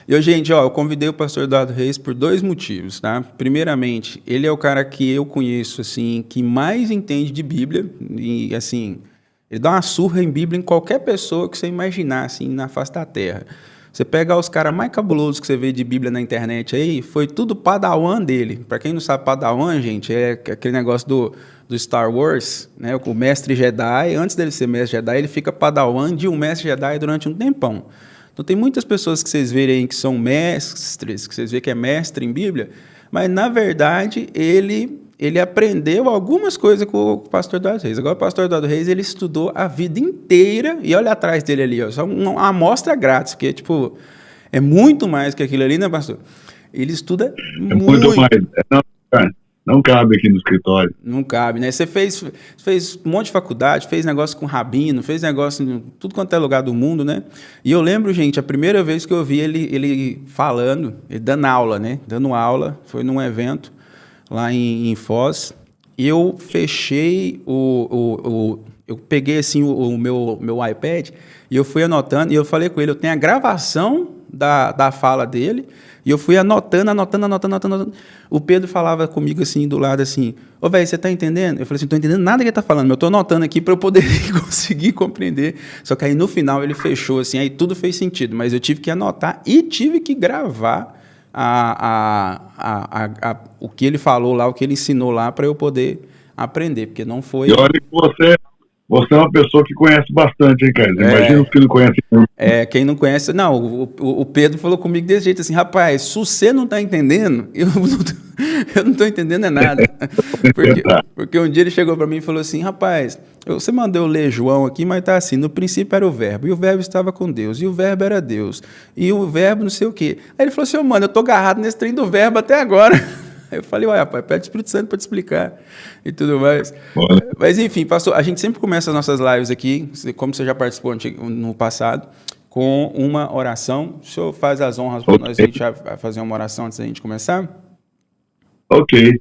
E, gente, ó, eu convidei o pastor Eduardo Reis por 2 motivos, tá? Primeiramente, ele é o cara que eu conheço, assim, que mais entende de Bíblia e, assim, ele dá uma surra em Bíblia em qualquer pessoa que você imaginar, assim, na face da terra. Você pega os caras mais cabulosos que você vê de Bíblia na internet aí, foi tudo padawan dele. Para quem não sabe, padawan, gente, é aquele negócio do Star Wars, né? O mestre Jedi, antes dele ser mestre Jedi, ele fica padawan de um mestre Jedi durante um tempão. Então tem muitas pessoas que vocês verem que são mestres, que vocês veem que é mestre em Bíblia, mas na verdade ele aprendeu algumas coisas com o pastor Eduardo Reis. Agora o pastor Eduardo Reis, ele estudou a vida inteira, e olha atrás dele ali, ó, só uma amostra grátis, porque tipo, é muito mais que aquilo ali, né, pastor? Ele estuda É muito mais. Não, cara, não cabe aqui no escritório. Não cabe, né? Você fez um monte de faculdade, fez negócio com rabino, fez negócio em tudo quanto é lugar do mundo, né? E eu lembro, gente, a primeira vez que eu vi ele falando, ele dando aula, né? Dando aula, foi num evento lá em Foz. E eu fechei eu peguei assim o meu iPad e eu fui anotando, e eu falei com ele, eu tenho a gravação da fala dele, e eu fui anotando. O Pedro falava comigo assim, do lado assim, ô velho, você tá entendendo? Eu falei assim, não tô entendendo nada que ele tá falando, mas eu tô anotando aqui para eu poder conseguir compreender. Só que aí no final ele fechou assim, aí tudo fez sentido, mas eu tive que anotar e tive que gravar o que ele falou lá, o que ele ensinou lá, para eu poder aprender, porque não foi... E olha que você é uma pessoa que conhece bastante, hein, Carlos? Imagina os que não conhecem. Quem não conhece... Não, o Pedro falou comigo desse jeito, assim, rapaz, se você não está entendendo, eu não estou entendendo nada. Porque um dia ele chegou para mim e falou assim, rapaz, você mandou eu ler João aqui, mas tá assim, no princípio era o verbo, e o verbo estava com Deus, e o verbo era Deus, e o verbo não sei o quê. Aí ele falou assim, mano, eu tô agarrado nesse trem do verbo até agora. Aí eu falei, ué, rapaz, pede o Espírito Santo para te explicar e tudo mais. Mas, enfim, pastor, a gente sempre começa as nossas lives aqui, como você já participou no passado, com uma oração. O senhor faz as honras para nós, a gente vai fazer uma oração antes da gente começar? Ok.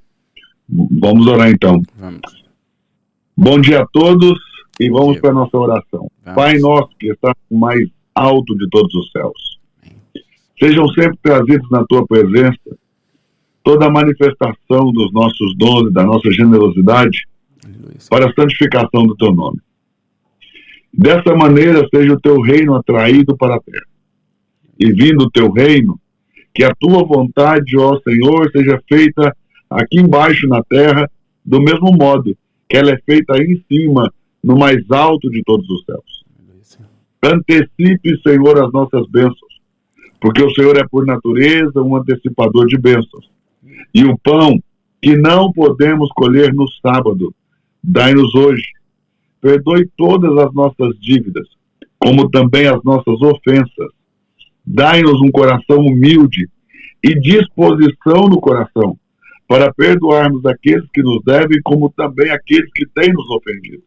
Vamos orar então. Vamos. Bom dia a todos e vamos para a nossa oração. Vamos. Pai nosso que está no mais alto de todos os céus, sejam sempre trazidos na tua presença toda a manifestação dos nossos dons, da nossa generosidade, para a santificação do teu nome. Dessa maneira, seja o teu reino atraído para a terra. E vindo o teu reino, que a tua vontade, ó Senhor, seja feita aqui embaixo na terra, do mesmo modo que ela é feita aí em cima, no mais alto de todos os céus. Antecipe, Senhor, as nossas bênçãos, porque o Senhor é por natureza um antecipador de bênçãos. E o pão que não podemos colher no sábado, dai-nos hoje. Perdoe todas as nossas dívidas, como também as nossas ofensas. Dai-nos um coração humilde e disposição no coração, para perdoarmos aqueles que nos devem, como também aqueles que têm nos ofendido.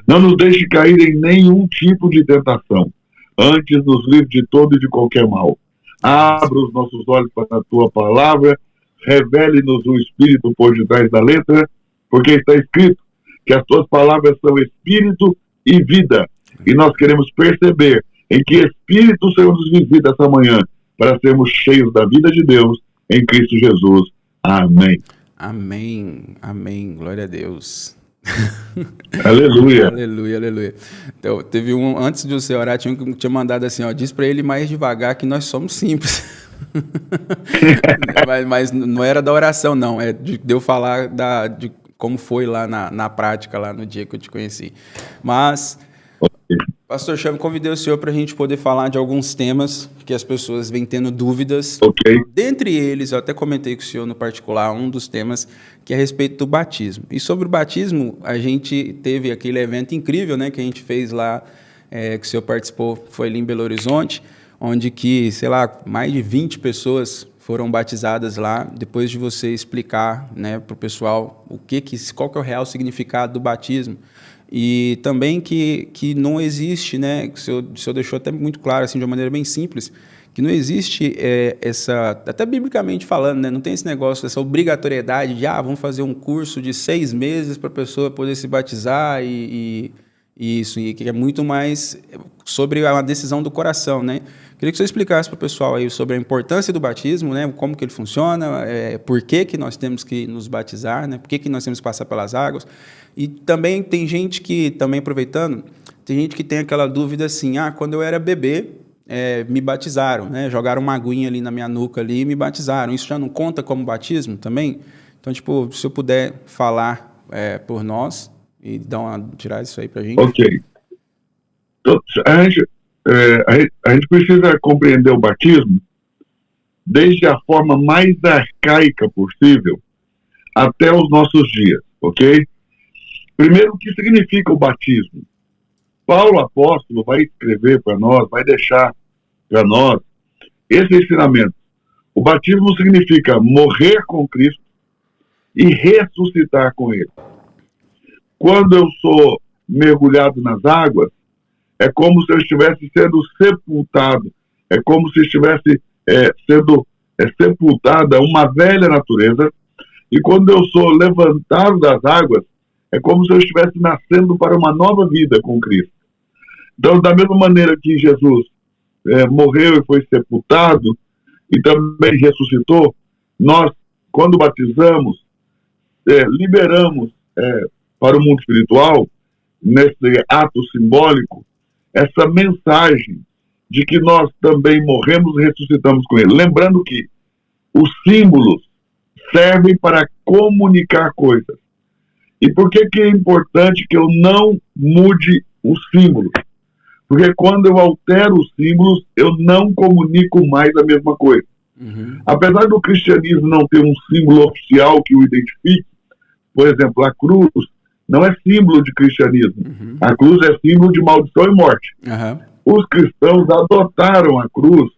Não nos deixe cair em nenhum tipo de tentação, antes nos livre de todo e de qualquer mal. Abra os nossos olhos para a tua palavra, revele-nos o Espírito por detrás da letra, porque está escrito que as tuas palavras são Espírito e vida. E nós queremos perceber em que Espírito o Senhor nos visita essa manhã, para sermos cheios da vida de Deus em Cristo Jesus. Amém. Amém. Amém. Glória a Deus. Aleluia. Aleluia, aleluia. Então, teve antes de você orar, tinha mandado assim, ó, diz para ele mais devagar que nós somos simples. mas não era da oração, não. É de eu falar de como foi lá na prática, lá no dia que eu te conheci. Mas, pastor Chamo, convidei o senhor para a gente poder falar de alguns temas que as pessoas vêm tendo dúvidas. Ok. Dentre eles, eu até comentei com o senhor no particular, um dos temas que é a respeito do batismo. E sobre o batismo, a gente teve aquele evento incrível, né, que a gente fez lá, que o senhor participou, foi ali em Belo Horizonte, onde que, sei lá, mais de 20 pessoas foram batizadas lá, depois de você explicar, né, para o pessoal qual que é o real significado do batismo. E também que não existe, né, que o senhor deixou até muito claro, assim, de uma maneira bem simples, que não existe até biblicamente falando, né, não tem esse negócio, essa obrigatoriedade de, vamos fazer um curso de 6 meses para a pessoa poder se batizar e Isso, e que é muito mais sobre a decisão do coração, né? Queria que você explicasse para o pessoal aí sobre a importância do batismo, né? Como que ele funciona, por que que nós temos que nos batizar, né? Por que que nós temos que passar pelas águas. E também tem gente que, também aproveitando, tem gente que tem aquela dúvida assim, quando eu era bebê, me batizaram, né? Jogaram uma aguinha ali na minha nuca ali e me batizaram. Isso já não conta como batismo também? Então, tipo, se eu puder falar por nós e tirar isso aí pra gente. Ok. Então, a gente precisa compreender o batismo desde a forma mais arcaica possível até os nossos dias, ok? Primeiro, o que significa o batismo? Paulo, apóstolo, vai escrever para nós, vai deixar para nós esse ensinamento. O batismo significa morrer com Cristo e ressuscitar com Ele. Quando eu sou mergulhado nas águas, é como se eu estivesse sendo sepultado, é como se estivesse sendo sepultada uma velha natureza, e quando eu sou levantado das águas, é como se eu estivesse nascendo para uma nova vida com Cristo. Então, da mesma maneira que Jesus morreu e foi sepultado, e também ressuscitou, nós, quando batizamos, liberamos para o mundo espiritual, nesse ato simbólico, essa mensagem de que nós também morremos e ressuscitamos com Ele. Lembrando que os símbolos servem para comunicar coisas. E por que é importante que eu não mude os símbolos? Porque quando eu altero os símbolos, eu não comunico mais a mesma coisa. Uhum. Apesar do cristianismo não ter um símbolo oficial que o identifique, por exemplo, a cruz não é símbolo de cristianismo. Uhum. A cruz é símbolo de maldição e morte. Uhum. Os cristãos adotaram a cruz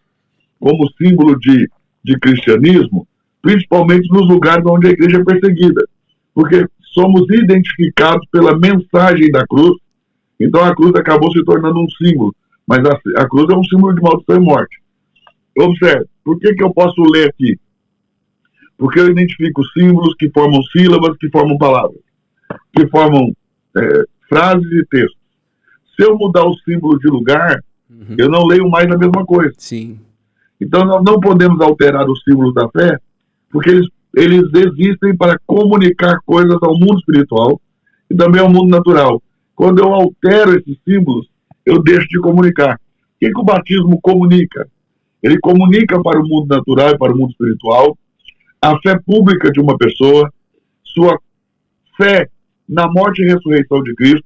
como símbolo de cristianismo, principalmente nos lugares onde a igreja é perseguida. Porque somos identificados pela mensagem da cruz, então a cruz acabou se tornando um símbolo. Mas a cruz é um símbolo de maldição e morte. Observe, por que eu posso ler aqui? Porque eu identifico símbolos que formam sílabas, que formam palavras, que formam frases e textos. Se eu mudar o símbolo de lugar, eu não leio mais a mesma coisa. Sim. Então nós não podemos alterar os símbolos da fé, porque eles existem para comunicar coisas ao mundo espiritual e também ao mundo natural. Quando eu altero esses símbolos, eu deixo de comunicar. O que o batismo comunica? Ele comunica para o mundo natural e para o mundo espiritual a fé pública de uma pessoa, sua fé na morte e ressurreição de Cristo,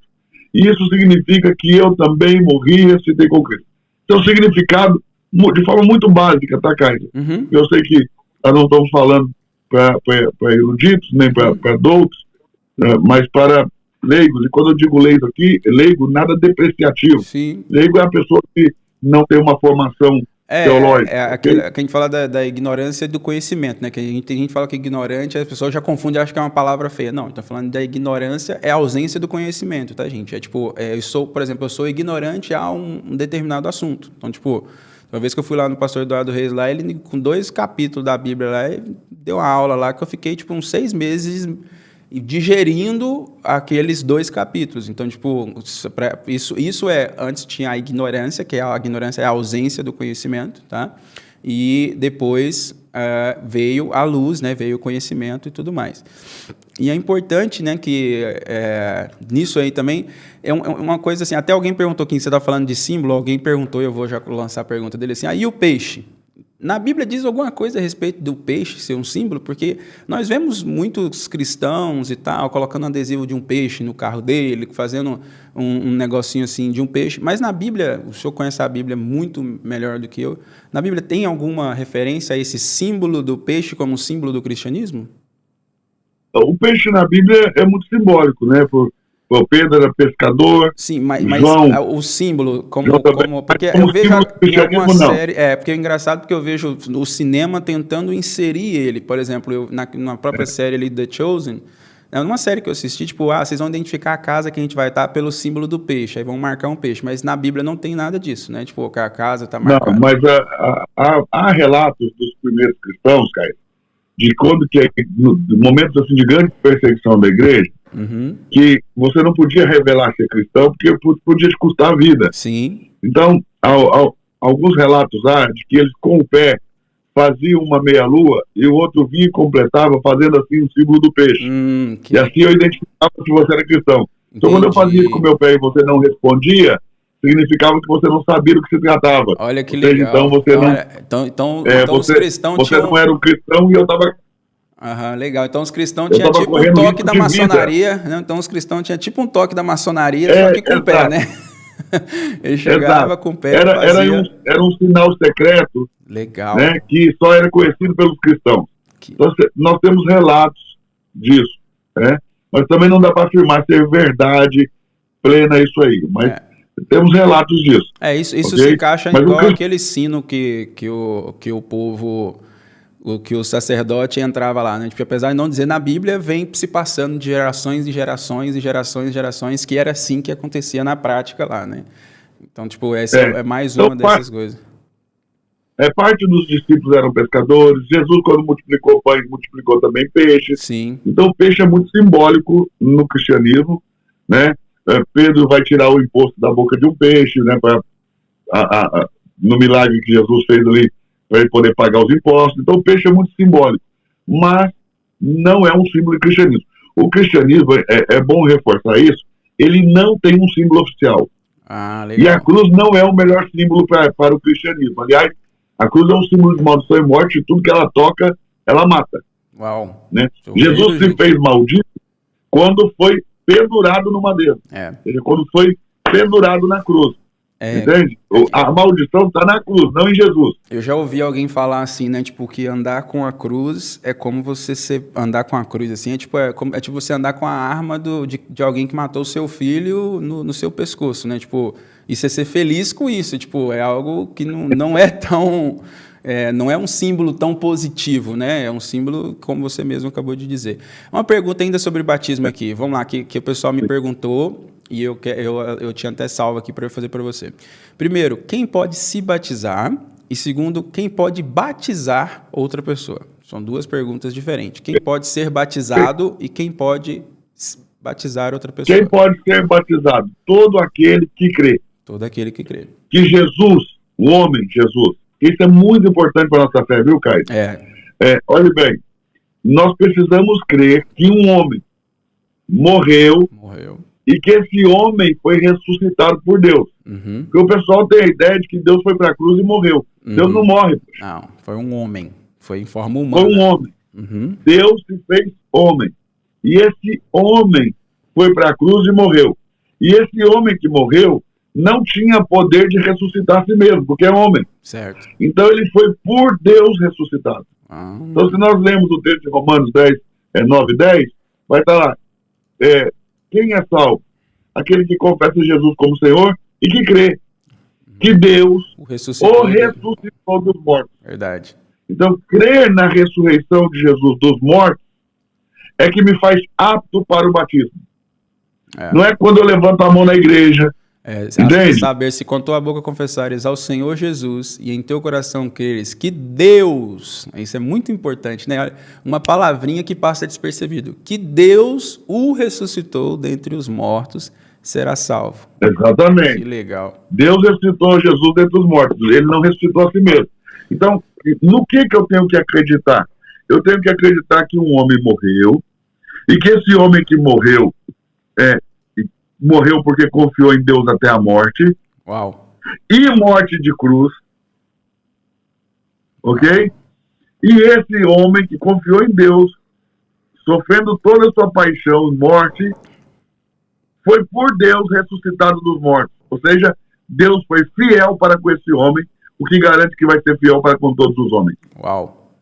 e isso significa que eu também morri e ressuscitei com Cristo. Então, significado, de forma muito básica, tá, Caio? Uhum. Eu sei que nós não estamos falando para eruditos, nem para doutos, mas para leigos. E quando eu digo leigo aqui, leigo, nada depreciativo. Sim. Leigo é a pessoa que não tem uma formação teológica. Que a gente fala da ignorância do conhecimento, né? Tem gente que fala que ignorante, as pessoas já confundem e acham que é uma palavra feia. Não, está falando da ignorância, é a ausência do conhecimento, tá, gente? Por exemplo, eu sou ignorante a um determinado assunto. Então, tipo, uma vez que eu fui lá no pastor Eduardo Reis lá, ele com 2 capítulos da Bíblia lá, ele deu uma aula lá que eu fiquei, tipo, uns 6 meses digerindo aqueles 2 capítulos. Então, tipo, isso antes tinha a ignorância, que a ignorância é a ausência do conhecimento, tá? E depois veio a luz, né? Veio o conhecimento e tudo mais. E é importante, né, que nisso aí também é uma coisa assim, até alguém perguntou aqui, você está falando de símbolo, alguém perguntou, eu vou já lançar a pergunta dele assim, e o peixe? Na Bíblia diz alguma coisa a respeito do peixe ser um símbolo? Porque nós vemos muitos cristãos e tal, colocando um adesivo de um peixe no carro dele, fazendo um negocinho assim de um peixe. Mas na Bíblia, o senhor conhece a Bíblia muito melhor do que eu, na Bíblia tem alguma referência a esse símbolo do peixe como símbolo do cristianismo? O peixe na Bíblia é muito simbólico, né? O Pedro era pescador. Sim, mas João, o símbolo, porque eu vejo em alguma série. Porque é engraçado porque eu vejo o cinema tentando inserir ele. Por exemplo, na própria série ali, The Chosen, numa série que eu assisti, tipo, vocês vão identificar a casa que a gente vai estar pelo símbolo do peixe, aí vão marcar um peixe. Mas na Bíblia não tem nada disso, né? Tipo, a casa está marcada. Não, mas há relatos dos primeiros cristãos, Caio, de quando que, no momentos assim, de grande perseguição da igreja, que você não podia revelar ser cristão porque podia te custar a vida. Sim. Então, alguns relatos há de que eles com o pé faziam uma meia-lua e o outro vinha e completava fazendo assim um símbolo do peixe. E assim eu identificava que você era cristão. Então, quando eu fazia isso com o meu pé e você não respondia, significava que você não sabia do que se tratava. Olha que legal. Então, você então os você, cristãos você tinham... não era um cristão e eu estava... legal. Então os cristãos tinham tipo um toque da maçonaria, né? Então os cristãos tinham tipo um toque da maçonaria, só que com o pé, né? Ele chegava com o pé e fazia... Era um sinal secreto, legal, né, que só era conhecido pelos cristãos. Então, nós temos relatos disso, né? Mas também não dá para afirmar ser verdade plena isso aí, mas temos relatos disso. Isso okay? Se encaixa igual aquele sino que o povo... que o sacerdote entrava lá, né? Tipo, apesar de não dizer na Bíblia, vem se passando de gerações e gerações e gerações e gerações, que era assim que acontecia na prática lá, né? Então, tipo, essa é mais uma dessas coisas. Parte dos discípulos eram pescadores. Jesus, quando multiplicou pães, multiplicou também peixes. Sim. Então, o peixe é muito simbólico no cristianismo, né? Pedro vai tirar o imposto da boca de um peixe, né? No milagre que Jesus fez ali, para ele poder pagar os impostos. Então, o peixe é muito simbólico, mas não é um símbolo do cristianismo. O cristianismo, é bom reforçar isso, ele não tem um símbolo oficial. Legal. E a cruz não é o melhor símbolo para o cristianismo. Aliás, a cruz é um símbolo de maldição e morte, e tudo que ela toca, ela mata. Uau. Né? Jesus se fez maldito quando foi pendurado no madeiro. Ou seja, quando foi pendurado na cruz. Entende? A maldição está na cruz, não em Jesus. Eu já ouvi alguém falar assim, né? Tipo, que andar com a cruz é como você andar com a cruz, assim, é tipo você andar com a arma de alguém que matou o seu filho no seu pescoço, né? Tipo, e você ser feliz com isso, tipo, é algo que não é tão... não é um símbolo tão positivo, né? É um símbolo, como você mesmo acabou de dizer. Uma pergunta ainda sobre batismo aqui. Vamos lá, que o pessoal me perguntou... E eu tinha até salvo aqui para eu fazer para você. Primeiro, quem pode se batizar? E segundo, quem pode batizar outra pessoa? São duas perguntas diferentes. Quem pode ser batizado e quem pode batizar outra pessoa? Quem pode ser batizado? Todo aquele que crê. Todo aquele que crê. Que Jesus, o homem Jesus, isso é muito importante para a nossa fé, viu, Caio? Olha bem, nós precisamos crer que um homem morreu. E que esse homem foi ressuscitado por Deus. Porque o pessoal tem a ideia de que Deus foi para a cruz e morreu. Deus não morre. Não, foi um homem. Foi em forma humana. Foi um homem. Deus se fez homem. E esse homem foi para a cruz e morreu. E esse homem que morreu não tinha poder de ressuscitar a si mesmo, porque é homem. Certo. Então ele foi por Deus ressuscitado. Então se nós lemos o texto de Romanos 10, 9 e 10, vai estar lá. Quem é salvo? Aquele que confessa Jesus como Senhor e que crê que Deus o ressuscitou dos mortos. Verdade. Então, crer na ressurreição de Jesus dos mortos é que me faz apto para o batismo. Não é quando eu levanto a mão na igreja. Entende? Saber se com tua boca confessares ao Senhor Jesus e em teu coração creres que Deus, isso é muito importante, né? Uma palavrinha que passa despercebido, que Deus o ressuscitou dentre os mortos, será salvo. Exatamente. Que legal. Deus ressuscitou Jesus dentre os mortos, ele não ressuscitou a si mesmo. Então, no que eu tenho que acreditar? Eu tenho que acreditar que um homem morreu e que esse homem que morreu morreu porque confiou em Deus até a morte. Uau. E morte de cruz. Ok? E esse homem que confiou em Deus, sofrendo toda a sua paixão e morte, foi por Deus ressuscitado dos mortos. Ou seja, Deus foi fiel para com esse homem, o que garante que vai ser fiel para com todos os homens. Uau.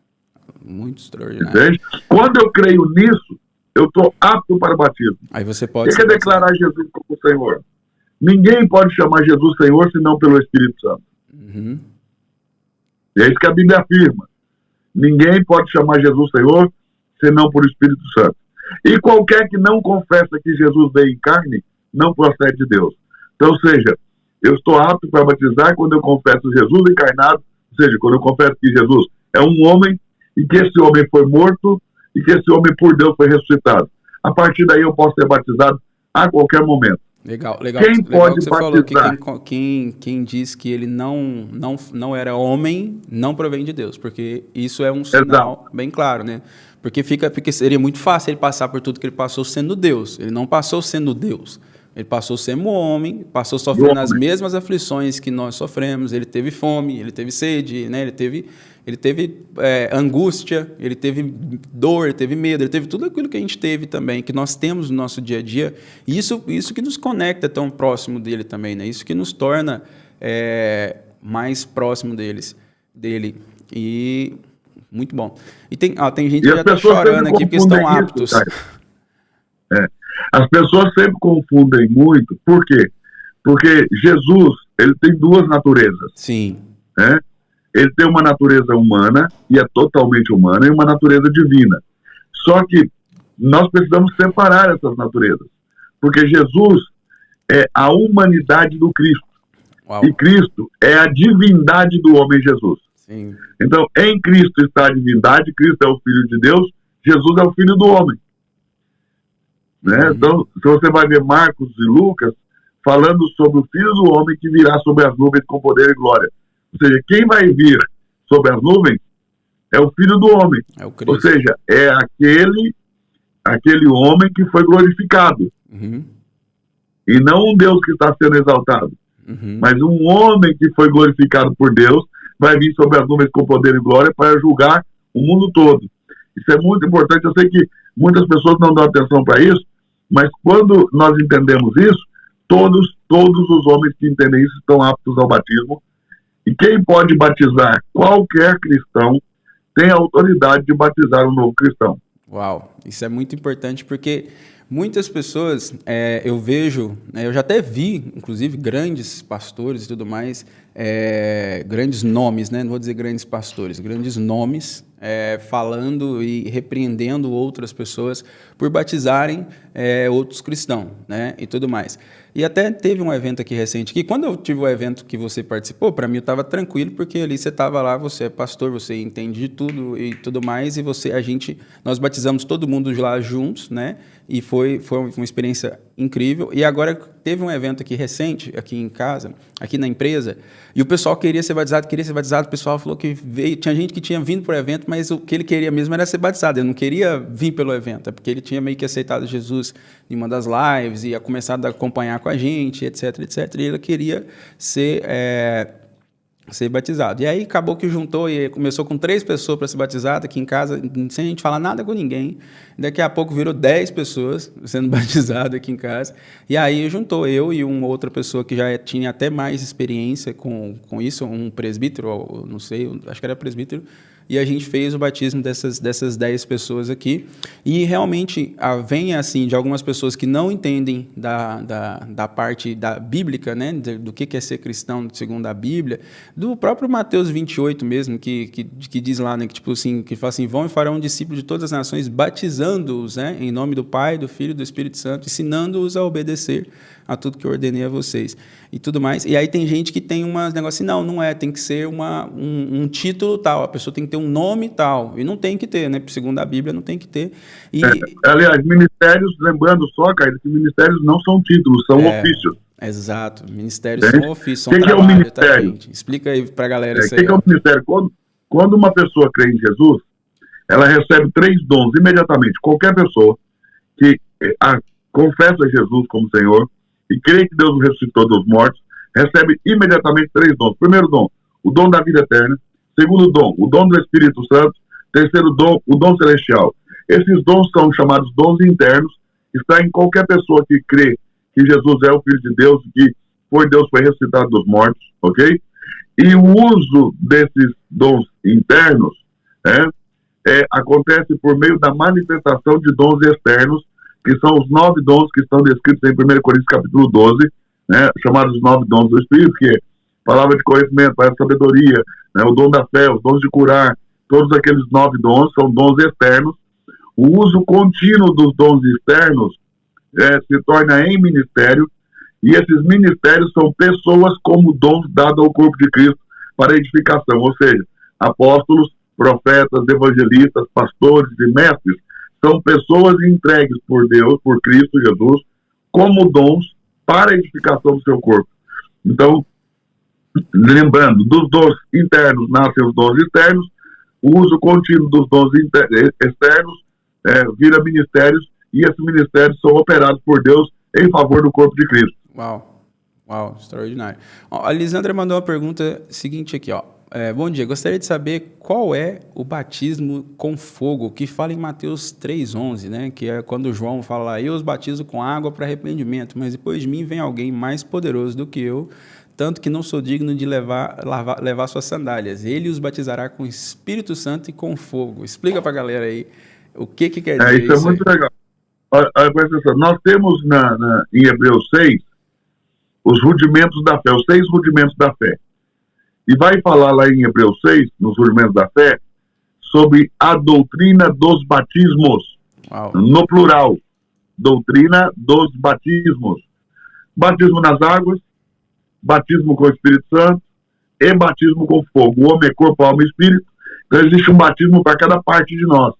Muito extraordinário. Entende? Quando eu creio nisso, eu estou apto para o batismo. Aí você pode... Quer declarar Jesus como Senhor? Ninguém pode chamar Jesus Senhor senão pelo Espírito Santo. E é isso que a Bíblia afirma. Ninguém pode chamar Jesus Senhor senão por Espírito Santo. E qualquer que não confessa que Jesus veio em carne, não procede de Deus. Então, ou seja, eu estou apto para batizar quando eu confesso Jesus encarnado, ou seja, quando eu confesso que Jesus é um homem e que esse homem foi morto e que esse homem por Deus foi ressuscitado. A partir daí eu posso ser batizado a qualquer momento. Legal Quem legal pode que você falou que batizar? quem diz que ele não era homem, não provém de Deus, porque isso é um sinal Exato. bem claro, né? Porque seria muito fácil ele passar por tudo que ele passou sendo Deus. Ele não passou sendo Deus. Ele passou sendo homem, passou sofrendo as mesmas aflições que nós sofremos. Ele teve fome, ele teve sede, né? Ele teve angústia, ele teve dor, ele teve medo, ele teve tudo aquilo que a gente teve também, que nós temos no nosso dia a dia. E isso que nos conecta tão próximo dele também, né? Isso que nos torna mais próximo dele. E muito bom. E tem gente que já está chorando aqui porque estão aptos. As pessoas sempre confundem muito. Por quê? Porque Jesus, ele tem duas naturezas. Sim. Né? Ele tem uma natureza humana, e é totalmente humana, e uma natureza divina. Só que nós precisamos separar essas naturezas. Porque Jesus é a humanidade do Cristo. Uau. E Cristo é a divindade do homem Jesus. Sim. Então, em Cristo está a divindade, Cristo é o Filho de Deus, Jesus é o Filho do homem. Né? Então, se você vai ver Marcos e Lucas, falando sobre o Filho do homem que virá sobre as nuvens com poder e glória. Ou seja, quem vai vir sobre as nuvens é o Filho do homem. É o Cristo. Ou seja, é aquele homem que foi glorificado. E não um Deus que está sendo exaltado. Mas um homem que foi glorificado por Deus vai vir sobre as nuvens com poder e glória para julgar o mundo todo. Isso é muito importante. Eu sei que muitas pessoas não dão atenção para isso, mas quando nós entendemos isso, todos os homens que entendem isso estão aptos ao batismo. E quem pode batizar qualquer cristão tem a autoridade de batizar um novo cristão. Uau, isso é muito importante porque muitas pessoas, eu vejo, eu já até vi, inclusive, grandes pastores e tudo mais, grandes nomes, né? Não vou dizer grandes pastores, grandes nomes, falando e repreendendo outras pessoas por batizarem outros cristãos, né? E tudo mais. E até teve um evento aqui recente, que quando eu tive o evento que você participou, para mim eu estava tranquilo, porque ali você estava lá, você é pastor, você entende de tudo e tudo mais, e nós batizamos todo mundo lá juntos, né? E foi uma experiência incrível. E agora teve um evento aqui recente, aqui em casa, aqui na empresa, e o pessoal queria ser batizado, o pessoal falou que tinha gente que tinha vindo para o evento, mas o que ele queria mesmo era ser batizado, ele não queria vir pelo evento, porque ele tinha meio que aceitado Jesus em uma das lives, e ia começar a acompanhar com a gente, etc, etc, e ele queria ser batizado. E aí acabou que juntou e começou com 3 pessoas para ser batizado aqui em casa, sem a gente falar nada com ninguém. Daqui a pouco virou 10 pessoas sendo batizadas aqui em casa. E aí juntou eu e uma outra pessoa que já tinha até mais experiência com isso, um presbítero, não sei, acho que era presbítero, e a gente fez o batismo dessas 10 pessoas aqui. E realmente vem assim de algumas pessoas que não entendem da parte da bíblica, né, do que é ser cristão segundo a Bíblia, do próprio Mateus 28 mesmo, que diz lá, né, que tipo assim, que fala assim: vão e farão discípulos de todas as nações, batizando-os, né, em nome do Pai, do Filho e do Espírito Santo, ensinando-os a obedecer a tudo que eu ordenei a vocês e tudo mais. E aí tem gente que tem umas negócios assim, não tem que ser um título tal, a pessoa tem que ter um nome tal, e não tem que ter, né? Segundo a Bíblia, não tem que ter. Aliás, ministérios, lembrando só, cara, que ministérios não são títulos, são ofícios. Exato, ministérios são ofícios, são trabalho. O que é o ministério? Tá, explica aí pra galera isso aí. O que é o ministério? Quando uma pessoa crê em Jesus, ela recebe 3 dons imediatamente. Qualquer pessoa que confessa Jesus como Senhor e crê que Deus o ressuscitou dos mortos, recebe imediatamente 3 dons. Primeiro dom, o dom da vida eterna. Segundo dom, o dom do Espírito Santo. Terceiro dom, o dom celestial. Esses dons são chamados dons internos, está em qualquer pessoa que crê que Jesus é o Filho de Deus, que Deus foi ressuscitado dos mortos, ok? E o uso desses dons internos acontece por meio da manifestação de dons externos, que são os 9 dons que estão descritos em 1 Coríntios capítulo 12, né, chamados os 9 dons do Espírito, que é palavra de conhecimento, palavra de sabedoria, né, o dom da fé, os dons de curar, todos aqueles 9 dons são dons externos. O uso contínuo dos dons externos se torna em ministério, e esses ministérios são pessoas como dons dados ao corpo de Cristo para edificação, ou seja, apóstolos, profetas, evangelistas, pastores e mestres são pessoas entregues por Deus, por Cristo Jesus, como dons para a edificação do seu corpo. Então, lembrando, dos dons internos nascem os dons externos, o uso contínuo dos dons externos vira ministérios, e esses ministérios são operados por Deus em favor do corpo de Cristo. Uau, extraordinário. Ó, a Lisandra mandou uma pergunta seguinte aqui, ó. Bom dia, gostaria de saber qual é o batismo com fogo, que fala em Mateus 3,11, né? Que é quando João fala lá, eu os batizo com água para arrependimento, mas depois de mim vem alguém mais poderoso do que eu, tanto que não sou digno de levar suas sandálias. Ele os batizará com Espírito Santo e com fogo. Explica para a galera aí o que quer dizer isso. Isso é muito legal. Olha, nós temos em Hebreus 6 os rudimentos da fé, os 6 rudimentos da fé. E vai falar lá em Hebreus 6, nos rudimentos da fé, sobre a doutrina dos batismos. Uau. No plural. Doutrina dos batismos. Batismo nas águas, batismo com o Espírito Santo e batismo com fogo. O homem é corpo, alma e espírito. Então existe um batismo para cada parte de nós.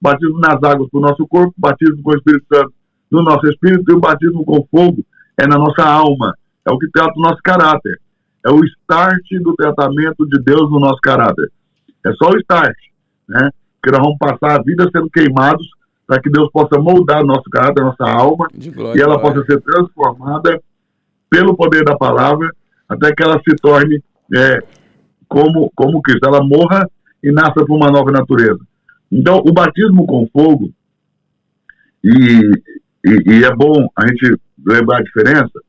Batismo nas águas para o nosso corpo, batismo com o Espírito Santo no nosso espírito, e o batismo com fogo é na nossa alma. É o que trata o nosso caráter. É o start do tratamento de Deus no nosso caráter. É só o start, né? Porque nós vamos passar a vida sendo queimados para que Deus possa moldar o nosso caráter, a nossa alma, e ela possa ser transformada pelo poder da palavra, até que ela se torne como Cristo. Ela morra e nasça para uma nova natureza. Então, o batismo com fogo, e é bom a gente lembrar a diferença,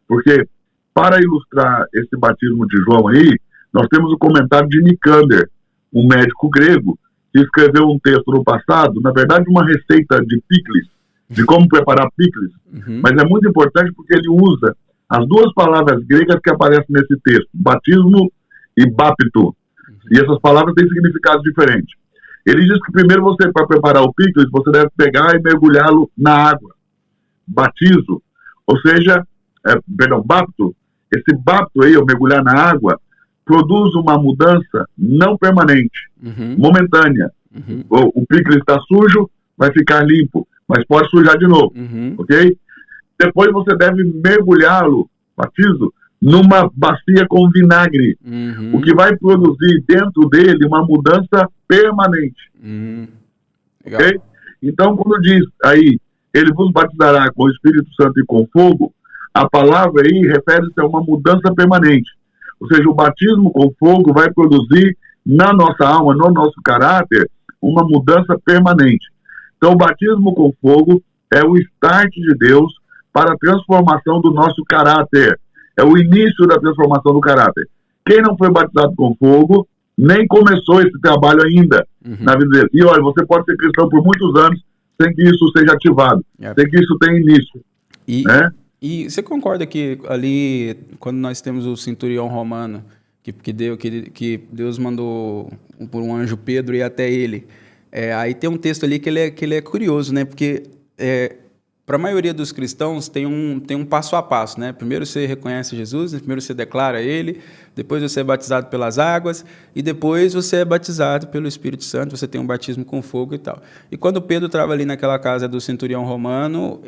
porque para ilustrar esse batismo de João aí, nós temos o comentário de Nicander, um médico grego, que escreveu um texto no passado, na verdade uma receita de picles, de como preparar picles, mas é muito importante porque ele usa as duas palavras gregas que aparecem nesse texto, batismo e bapto, e essas palavras têm significados diferentes. Ele diz que primeiro você, para preparar o picles, você deve pegar e mergulhá-lo na água, batizo, ou seja, bapto. Esse bapto aí, ao mergulhar na água, produz uma mudança não permanente, momentânea. O picles está sujo, vai ficar limpo, mas pode sujar de novo, ok? Depois você deve mergulhá-lo, batizo, numa bacia com vinagre, o que vai produzir dentro dele uma mudança permanente. Okay? Então, quando diz aí, ele vos batizará com o Espírito Santo e com fogo, a palavra aí refere-se a uma mudança permanente. Ou seja, o batismo com fogo vai produzir na nossa alma, no nosso caráter, uma mudança permanente. Então, o batismo com fogo é o start de Deus para a transformação do nosso caráter. É o início da transformação do caráter. Quem não foi batizado com fogo, nem começou esse trabalho ainda na vida dele. E olha, você pode ser cristão por muitos anos sem que isso seja ativado, sem que isso tenha início. Né? E você concorda que ali, quando nós temos o centurião romano, que Deus mandou por um anjo Pedro ir até ele, aí tem um texto ali que ele é curioso, né? Porque para a maioria dos cristãos tem um passo a passo, né? Primeiro você reconhece Jesus, primeiro você declara ele, depois você é batizado pelas águas e depois você é batizado pelo Espírito Santo, você tem um batismo com fogo e tal. E quando Pedro estava ali naquela casa do centurião romano,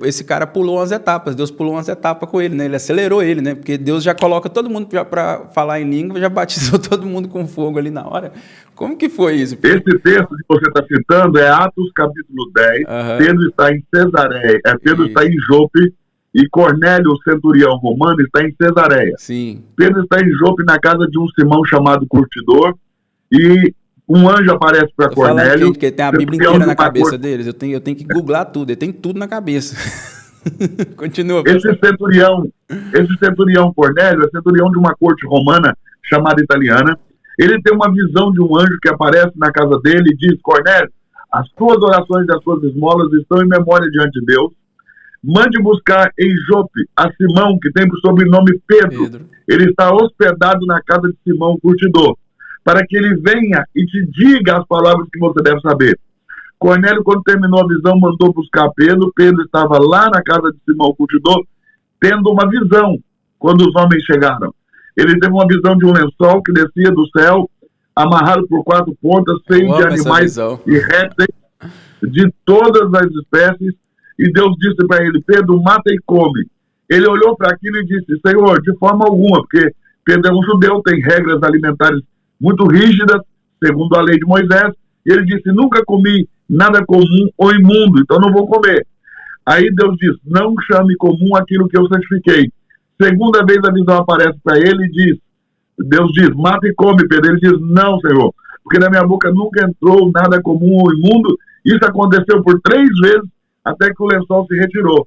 esse cara pulou umas etapas, Deus pulou umas etapas com ele, né? Ele acelerou ele, né? Porque Deus já coloca todo mundo para falar em língua, já batizou todo mundo com fogo ali na hora. Como que foi isso? Esse texto que você está citando é Atos capítulo 10, Pedro está em Cesareia, Pedro está em Jope, e Cornélio, o centurião romano, está em Cesareia. Sim. Pedro está em Jope, na casa de um Simão chamado Curtidor, e um anjo aparece para Cornélio. Que tem a Bíblia inteira na cabeça deles, eu tenho que googlar tudo, ele tem tudo na cabeça. Continua. Esse centurião Cornélio é centurião de uma corte romana chamada italiana. Ele tem uma visão de um anjo que aparece na casa dele e diz: Cornélio, as tuas orações e as tuas esmolas estão em memória diante de Deus. Mande buscar em Jope a Simão, que tem por sobrenome Pedro. Ele está hospedado na casa de Simão Curtidor, para que ele venha e te diga as palavras que você deve saber. Cornélio, quando terminou a visão, mandou buscar Pedro. Pedro estava lá na casa de Simão Curtidor, tendo uma visão, quando os homens chegaram. Ele teve uma visão de um lençol que descia do céu amarrado por 4 pontas, cheio de animais e répteis de todas as espécies. E Deus disse para ele: Pedro, mata e come. Ele olhou para aquilo e disse: Senhor, de forma alguma, porque Pedro é um judeu, tem regras alimentares muito rígidas, segundo a lei de Moisés. E ele disse: nunca comi nada comum ou imundo, então não vou comer. Aí Deus diz: não chame comum aquilo que eu santifiquei. Segunda vez a visão aparece para ele e diz: Deus diz, mata e come, Pedro. Ele diz: não, Senhor, porque na minha boca nunca entrou nada comum ou imundo. Isso aconteceu por 3 vezes, até que o lençol se retirou.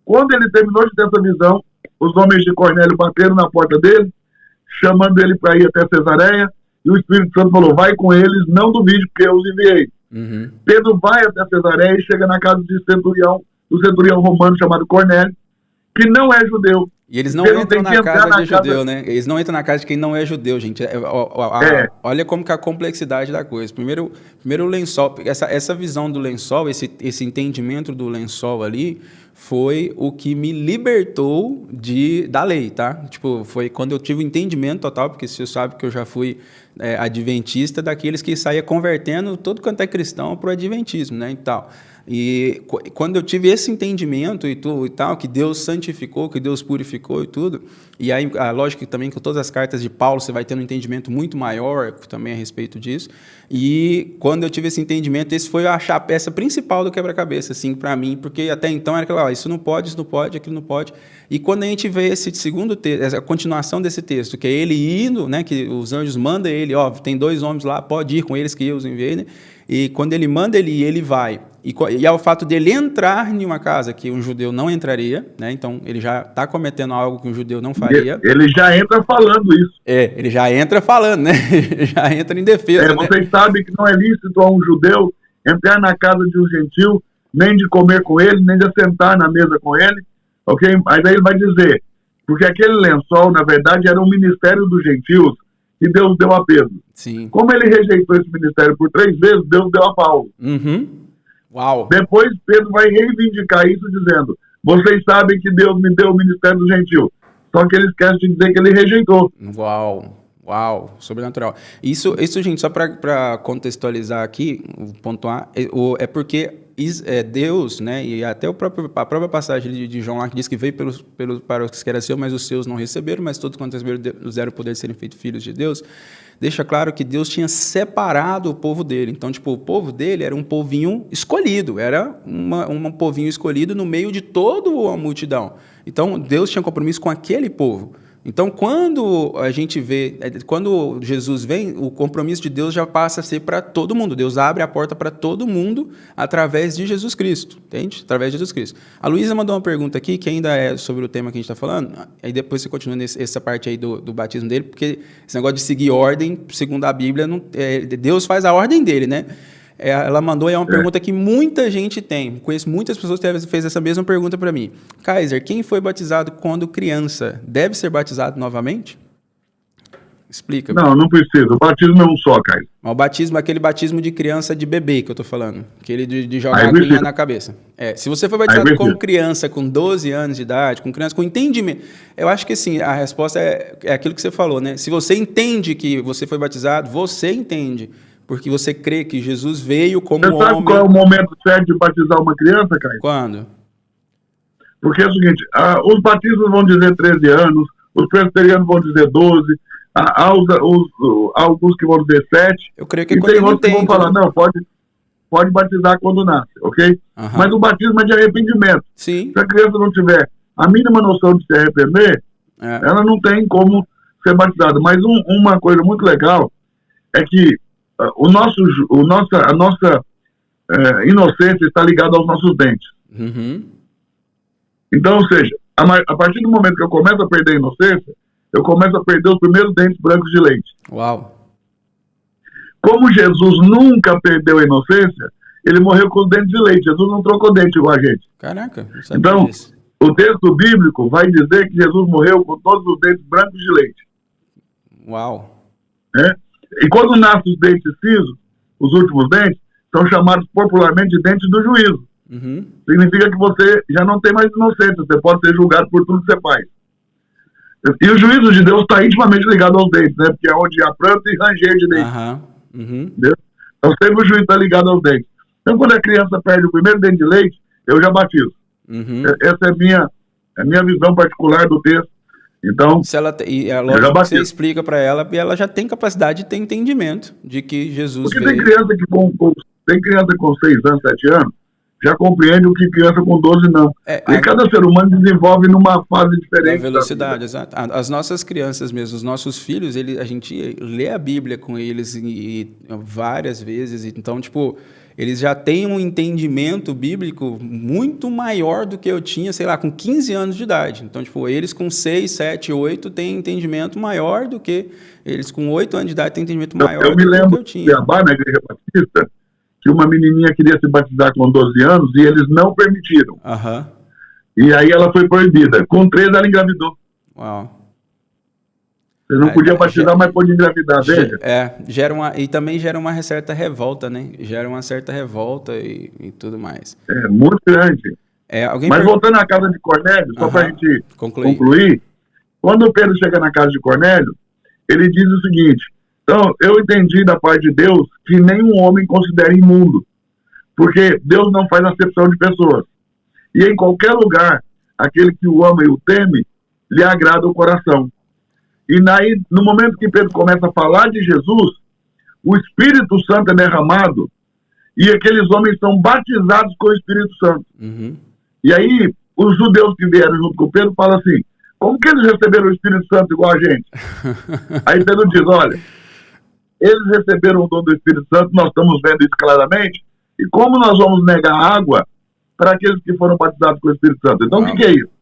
Quando ele terminou de ter essa visão, os homens de Cornélio bateram na porta dele, chamando ele para ir até Cesareia, e o Espírito Santo falou: vai com eles, não duvide, porque eu os enviei. Pedro vai até Cesareia e chega na casa do centurião romano chamado Cornélio, que não é judeu. E eles não entram na casa de judeu, né? Eles não entram na casa de quem não é judeu, gente. Olha como que a complexidade da coisa. Primeiro o lençol, essa visão do lençol, esse entendimento do lençol ali, foi o que me libertou da lei, tá? Tipo, foi quando eu tive o entendimento total, porque você sabe que eu já fui adventista, daqueles que saía convertendo todo quanto é cristão para o adventismo, né? E tal. E quando eu tive esse entendimento e tal, que Deus santificou, que Deus purificou e tudo, e aí, lógico que também com todas as cartas de Paulo você vai ter um entendimento muito maior também a respeito disso, e quando eu tive esse entendimento, esse foi a peça principal do quebra-cabeça, assim, para mim, porque até então era aquela, isso não pode, aquilo não pode, e quando a gente vê esse segundo texto, a continuação desse texto, que é ele indo, né, que os anjos mandam ele, tem 2 homens lá, pode ir com eles que eu os enviei, né, e quando ele manda ele ir, ele vai. E ao fato dele entrar em uma casa que um judeu não entraria, né? Então ele já está cometendo algo que um judeu não faria. Ele já entra falando isso. Ele já entra falando, né? Já entra em defesa. Né? Vocês sabem que não é lícito a um judeu entrar na casa de um gentil, nem de comer com ele, nem de assentar na mesa com ele, ok? Mas aí ele vai dizer, porque aquele lençol, na verdade, era um ministério dos gentios que Deus deu a Pedro. Sim. Como ele rejeitou esse ministério por 3 vezes, Deus deu a Paulo. Uau. Depois Pedro vai reivindicar isso dizendo: vocês sabem que Deus me deu o ministério do gentil. Só que ele esquece de dizer que ele rejeitou. Uau, sobrenatural. Isso gente, só para contextualizar aqui, pontuar, é porque Deus, né, e até a própria passagem de João lá que diz que veio para os que eram seus, mas os seus não receberam, mas todos quantos receberam deram o poder de serem feitos filhos de Deus, deixa claro que Deus tinha separado o povo dele. Então, tipo, o povo dele era um povinho escolhido, era um povinho escolhido no meio de toda a multidão. Então, Deus tinha compromisso com aquele povo. Então, quando a gente vê, quando Jesus vem, o compromisso de Deus já passa a ser para todo mundo. Deus abre a porta para todo mundo através de Jesus Cristo, entende? Através de Jesus Cristo. A Luísa mandou uma pergunta aqui, que ainda é sobre o tema que a gente está falando, aí depois você continua nessa parte aí do batismo dele, porque esse negócio de seguir ordem, segundo a Bíblia, Deus faz a ordem dele, né? Ela mandou uma pergunta que muita gente tem. Conheço muitas pessoas que fez essa mesma pergunta para mim. Kaiser, quem foi batizado quando criança deve ser batizado novamente? Explica. Não precisa. O batismo é um só, Kaiser. O batismo, aquele batismo de criança de bebê que eu tô falando. Aquele de jogar aguinha na cabeça. Se você foi batizado como criança, com 12 anos de idade, com criança com entendimento, eu acho que sim, a resposta é aquilo que você falou, né? Se você entende que você foi batizado, você entende. Porque você crê que Jesus veio como homem... Você sabe qual é o momento certo de batizar uma criança, Caio? Quando? Porque é o seguinte, os batistas vão dizer 13 anos, os presbiterianos vão dizer 12, alguns que vão dizer 7. Eu creio que e tem outros que vão falar, não, pode batizar quando nasce, ok? Mas o batismo é de arrependimento. Sim. Se a criança não tiver a mínima noção de se arrepender, ela não tem como ser batizada. Mas uma coisa muito legal é que a nossa inocência está ligada aos nossos dentes. Então, ou seja, a partir do momento que eu começo a perder a inocência, eu começo a perder os primeiros dentes brancos de leite. Uau! Como Jesus nunca perdeu a inocência, ele morreu com os dentes de leite. Jesus não trocou dente igual a gente. Caraca, não sabia então, disso. O texto bíblico vai dizer que Jesus morreu com todos os dentes brancos de leite. Uau! E quando nascem os dentes cisos, os últimos dentes, são chamados popularmente de dentes do juízo. Significa que você já não tem mais inocência, você pode ser julgado por tudo que você faz. E o juízo de Deus está intimamente ligado aos dentes, né? Porque é onde há pranto e ranger de dentes. Entendeu? Então sempre o juízo está ligado aos dentes. Então quando a criança perde o primeiro dente de leite, eu já batizo. Essa é a minha visão particular do texto. Então, se ela e é lógico que você explica para ela, e ela já tem capacidade de ter entendimento de que Jesus porque veio. Tem criança com 6 anos, 7 anos, já compreende o que criança com 12 não. E cada ser humano desenvolve numa fase diferente. Da velocidade, exato. As nossas crianças mesmo, os nossos filhos, a gente lê a Bíblia com eles várias vezes, então, tipo, eles já têm um entendimento bíblico muito maior do que eu tinha, sei lá, com 15 anos de idade. Então, tipo, eles com 6, 7, 8 têm entendimento maior do que eles com 8 anos de idade têm entendimento maior do que eu tinha. Eu me lembro de Cuiabá, na Igreja Batista, que uma menininha queria se batizar com 12 anos e eles não permitiram. E aí ela foi proibida. Com 13 ela engravidou. Uau. Você não podia batizar, mas pode engravidar, veja. E também gera uma certa revolta, né? Gera uma certa revolta e tudo mais. É, muito grande. Mas voltando à casa de Cornélio, só para a gente concluir, quando Pedro chega na casa de Cornélio, ele diz o seguinte: então, eu entendi da parte de Deus que nenhum homem considera imundo, porque Deus não faz acepção de pessoas. E em qualquer lugar, aquele que o ama e o teme, lhe agrada o coração. E daí, no momento que Pedro começa a falar de Jesus, o Espírito Santo é derramado e aqueles homens são batizados com o Espírito Santo. E aí, os judeus que vieram junto com Pedro falam assim: como que eles receberam o Espírito Santo igual a gente? Aí Pedro diz: olha, eles receberam o dom do Espírito Santo, nós estamos vendo isso claramente, e como nós vamos negar água para aqueles que foram batizados com o Espírito Santo? Então, o que é isso?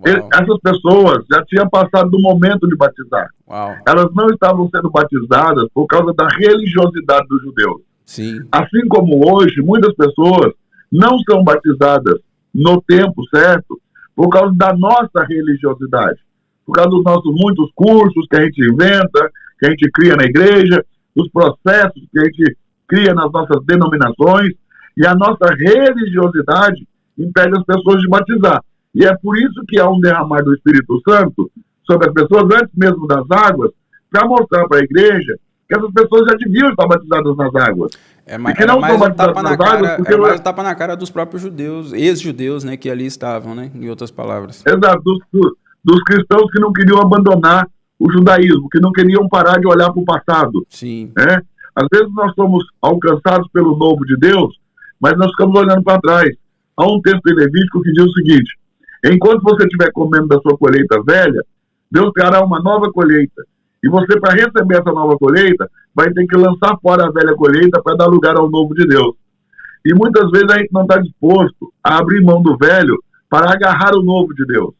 Essas pessoas já tinham passado do momento de batizar. Elas não estavam sendo batizadas por causa da religiosidade dos judeus. Assim como hoje, muitas pessoas não são batizadas no tempo certo por causa da nossa religiosidade, por causa dos nossos muitos cursos que a gente inventa, que a gente cria na igreja, dos processos que a gente cria nas nossas denominações, e a nossa religiosidade impede as pessoas de batizar. E é por isso que há um derramar do Espírito Santo sobre as pessoas antes mesmo das águas, para mostrar para a igreja que essas pessoas já deviam estar batizadas nas águas. Mais um tapa na cara dos próprios judeus, ex-judeus, né, que ali estavam, né, em outras palavras. Exato, dos cristãos que não queriam abandonar o judaísmo, que não queriam parar de olhar para o passado. Né? Às vezes nós somos alcançados pelo novo de Deus, mas nós ficamos olhando para trás. Há um texto em Levítico que diz o seguinte: enquanto você estiver comendo da sua colheita velha, Deus trará uma nova colheita. E você, para receber essa nova colheita, vai ter que lançar fora a velha colheita para dar lugar ao novo de Deus. E muitas vezes a gente não está disposto a abrir mão do velho para agarrar o novo de Deus.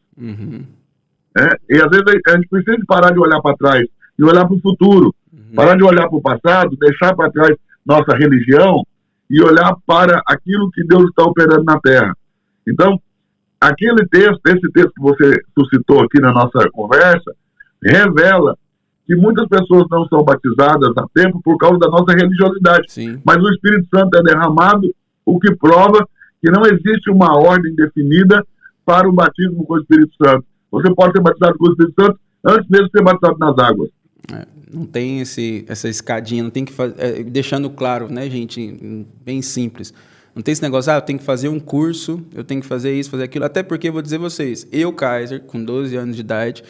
E às vezes a gente precisa parar de olhar para trás e olhar para o futuro. Parar de olhar para o passado, deixar para trás nossa religião e olhar para aquilo que Deus está operando na Terra. Então, esse texto que você suscitou aqui na nossa conversa, revela que muitas pessoas não são batizadas a tempo por causa da nossa religiosidade. Mas o Espírito Santo é derramado, o que prova que não existe uma ordem definida para o batismo com o Espírito Santo. Você pode ser batizado com o Espírito Santo antes mesmo de ser batizado nas águas. Não tem essa escadinha, não tem que fazer, deixando claro, né, gente, bem simples. Não tem esse negócio, eu tenho que fazer um curso, eu tenho que fazer isso, fazer aquilo. Até porque, vou dizer a vocês, eu, Kaiser, com 12 anos de idade,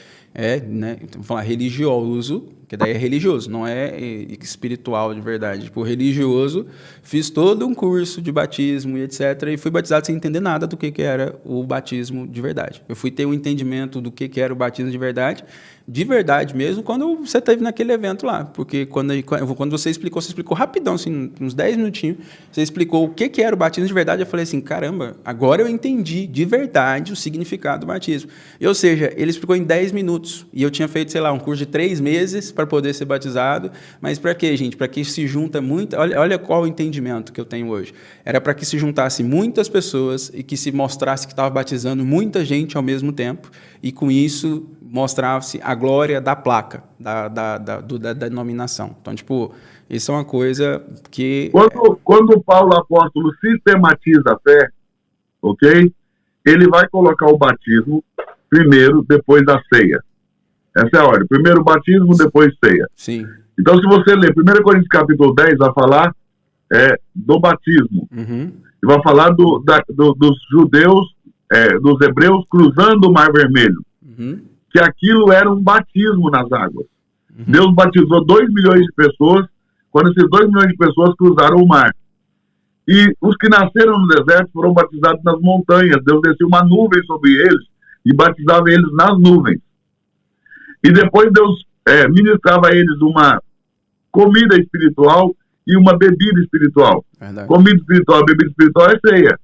né, vamos falar religioso, que daí é religioso, não é espiritual de verdade. Tipo, religioso, fiz todo um curso de batismo e etc. E fui batizado sem entender nada do que era o batismo de verdade. Eu fui ter um entendimento do que era o batismo de verdade mesmo, quando você esteve naquele evento lá. Porque quando você explicou rapidão, assim, uns 10 minutinhos, você explicou o que era o batismo de verdade, eu falei assim, caramba, agora eu entendi de verdade o significado do batismo. Ou seja, ele explicou em 10 minutos, e eu tinha feito, sei lá, um curso de 3 meses para poder ser batizado, mas para quê, gente? Para que se junta muita... Olha qual o entendimento que eu tenho hoje. Era para que se juntasse muitas pessoas e que se mostrasse que estava batizando muita gente ao mesmo tempo, e com isso mostrasse a glória da placa, da denominação. Então, tipo, isso é uma coisa que... Quando o Paulo apóstolo sistematiza a fé, ok? Ele vai colocar o batismo primeiro, depois da ceia. Essa é a ordem. Primeiro batismo, depois ceia. Sim. Então, se você ler 1 Coríntios capítulo 10, vai falar do batismo. E vai falar dos judeus, dos hebreus cruzando o Mar Vermelho. Que aquilo era um batismo nas águas. Deus batizou 2 milhões de pessoas, quando esses 2 milhões de pessoas cruzaram o mar. E os que nasceram no deserto foram batizados nas montanhas. Deus desceu uma nuvem sobre eles e batizava eles nas nuvens. E depois Deus ministrava a eles uma comida espiritual e uma bebida espiritual. Verdade. Comida espiritual, bebida espiritual é ceia.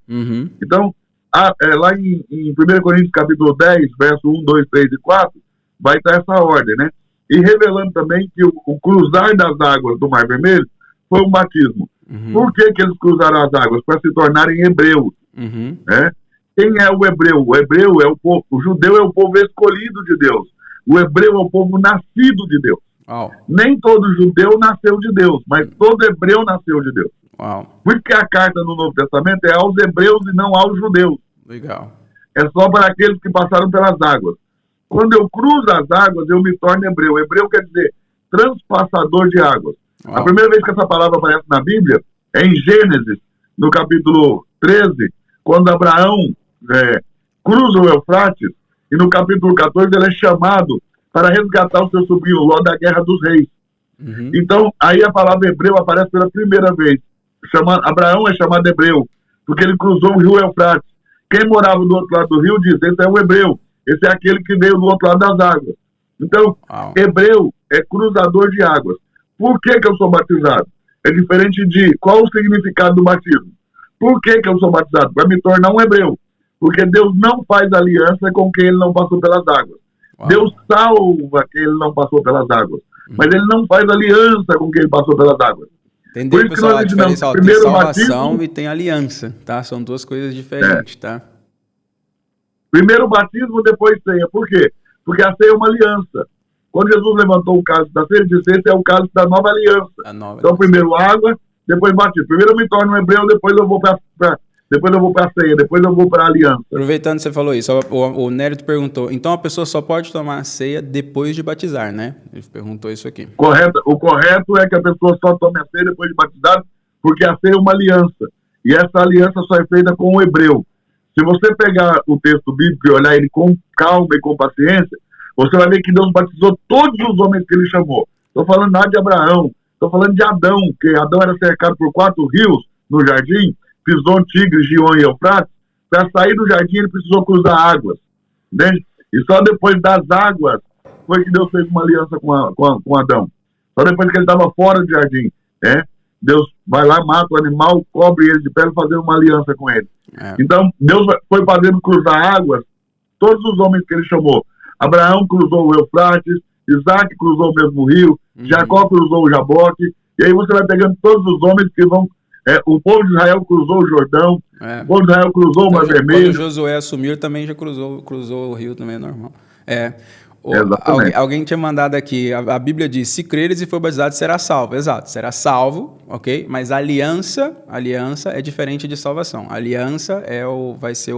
Então, lá em 1 Coríntios capítulo 10, verso 1, 2, 3 e 4, vai estar essa ordem, né? E revelando também que o cruzar das águas do Mar Vermelho foi um batismo. Por que eles cruzaram as águas? Para se tornarem hebreus. Né? Quem é o hebreu? O hebreu é o povo, o judeu é o povo escolhido de Deus. O hebreu é o povo nascido de Deus. Nem todo judeu nasceu de Deus, mas todo hebreu nasceu de Deus. Por isso que a carta no Novo Testamento é aos hebreus e não aos judeus. Legal. É só para aqueles que passaram pelas águas. Quando eu cruzo as águas, eu me torno hebreu. Hebreu quer dizer transpassador de águas. A primeira vez que essa palavra aparece na Bíblia é em Gênesis, no capítulo 13, quando Abraão cruza o Eufrates, e no capítulo 14 ele é chamado para resgatar o seu sobrinho Ló da Guerra dos Reis. Então, aí a palavra hebreu aparece pela primeira vez. Abraão é chamado hebreu, porque ele cruzou o rio Eufrates. Quem morava do outro lado do rio diz, esse é o hebreu, esse é aquele que veio do outro lado das águas. Então, hebreu é cruzador de águas. Por que eu sou batizado? É diferente de qual o significado do batismo. Por que eu sou batizado? Para me tornar um hebreu. Porque Deus não faz aliança com quem ele não passou pelas águas. Deus salva quem ele não passou pelas águas. Mas ele não faz aliança com quem ele passou pelas águas. Entendeu, pessoal? A diferença, tem salvação batismo, e tem aliança, tá? São duas coisas diferentes, tá? Primeiro batismo, depois ceia. Por quê? Porque a ceia é uma aliança. Quando Jesus levantou o cálice da ceia, ele disse, esse é o cálice da nova aliança. Então, primeiro água, depois batismo. Primeiro eu me torno um hebreu, depois eu vou para a ceia, depois eu vou para a aliança. Aproveitando que você falou isso, o Nérito perguntou, então a pessoa só pode tomar a ceia depois de batizar, né? Ele perguntou isso aqui. O correto é que a pessoa só tome a ceia depois de batizar, porque a ceia é uma aliança. E essa aliança só é feita com o hebreu. Se você pegar o texto bíblico e olhar ele com calma e com paciência, você vai ver que Deus batizou todos os homens que ele chamou. Estou falando nada de Abraão, estou falando de Adão, que Adão era cercado por 4 rios no jardim, Pison, Tigre, Gion e Eufrates. Para sair do jardim ele precisou cruzar águas, entende? E só depois das águas foi que Deus fez uma aliança com Adão. Só depois que ele estava fora do jardim, Deus vai lá, mata o animal, cobre ele de pele e fazer uma aliança com ele. Então Deus foi fazendo cruzar águas todos os homens que ele chamou. Abraão cruzou o Eufrates, Isaac cruzou o mesmo rio, Jacó cruzou o Jaboque, e aí você vai pegando todos os homens que vão... o povo de Israel cruzou o Jordão, o povo de Israel cruzou o Mar Vermelho. Quando Josué assumiu, também já cruzou o rio, também é normal. Alguém tinha mandado aqui, a Bíblia diz, se creres e for batizado, será salvo. Exato, será salvo, ok? Mas aliança é diferente de salvação. Aliança vai ser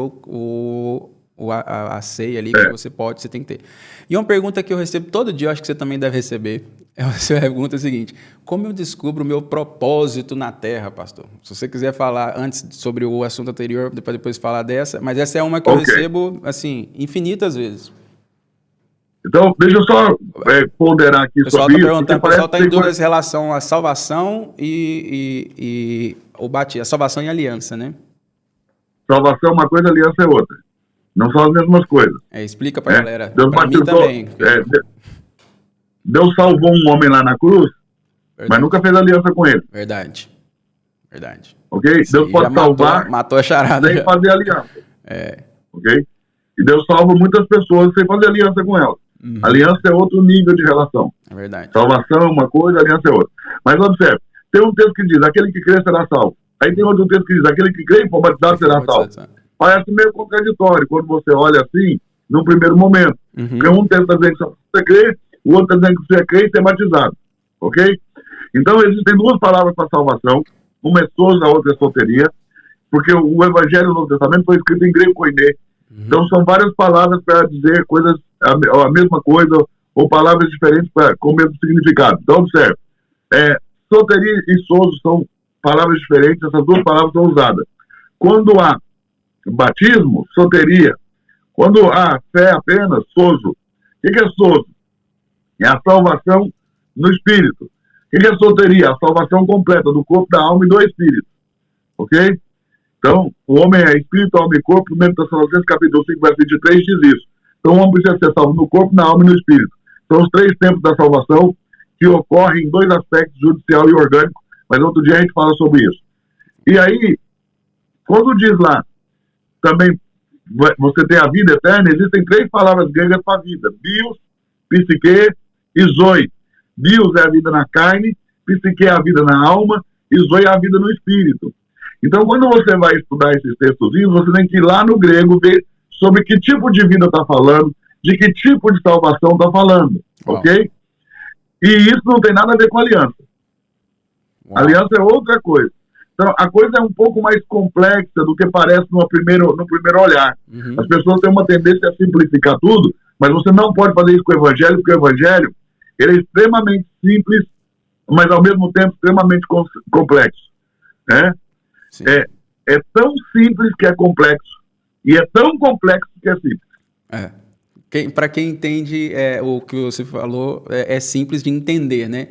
a ceia ali que você tem que ter. E uma pergunta que eu recebo todo dia, eu acho que você também deve receber, você pergunta o seguinte, como eu descubro o meu propósito na Terra, pastor? Se você quiser falar antes sobre o assunto anterior, depois falar dessa, mas essa é uma que eu recebo, assim, infinitas vezes. Então, deixa eu só ponderar aqui sobre isso. O pessoal está em dúvidas em relação à salvação e o batismo, a salvação e a aliança, né? Salvação é uma coisa, aliança é outra. Não são as mesmas coisas. Explica para a galera. Deus batizou, também. Deus salvou um homem lá na cruz, mas nunca fez aliança com ele. Verdade. Ok? Sim, Deus pode salvar matou a charada sem fazer aliança. Ok? E Deus salva muitas pessoas sem fazer aliança com elas. Aliança é outro nível de relação. É verdade. Salvação é uma coisa, aliança é outra. Mas observe, tem um texto que diz, aquele que crê será salvo. Aí tem outro texto que diz, aquele que crê e for batizado será salvo. Parece meio contraditório quando você olha assim, num primeiro momento. Porque um texto está dizendo que só você crê, o outro está dizendo que você crê e ser batizado. Ok? Então existem duas palavras para salvação. Uma é sozo, a outra é soteria. Porque o Evangelho do Novo Testamento foi escrito em grego koiné. Então, são várias palavras para dizer coisas, a mesma coisa, ou palavras diferentes com o mesmo significado. Então, observe. Soteria e sozo são palavras diferentes, essas duas palavras são usadas. Quando há batismo, soteria. Quando há fé apenas, sozo. O que é sozo? É a salvação no espírito. O que é soteria? A salvação completa do corpo, da alma e do espírito. Ok? Então, o homem é espírito, alma e corpo. 1 Tessalonicenses, capítulo 5, verso 23, diz isso. Então, o homem precisa ser salvo no corpo, na alma e no espírito. São os 3 tempos da salvação que ocorrem em 2 aspectos, judicial e orgânico, mas outro dia a gente fala sobre isso. E aí, quando diz lá, também você tem a vida eterna, existem 3 palavras gregas para vida: bios, psique e zoe. Bios é a vida na carne, psique é a vida na alma e zoe é a vida no espírito. Então, quando você vai estudar esses textozinhos, você tem que ir lá no grego ver sobre que tipo de vida está falando, de que tipo de salvação está falando, ok? E isso não tem nada a ver com aliança. Aliança é outra coisa. Então, a coisa é um pouco mais complexa do que parece no primeiro olhar. As pessoas têm uma tendência a simplificar tudo, mas você não pode fazer isso com o Evangelho, porque o Evangelho ele é extremamente simples, mas ao mesmo tempo extremamente complexo. Né? É tão simples que é complexo, e é tão complexo que é simples. Para quem entende o que você falou, é simples de entender, né?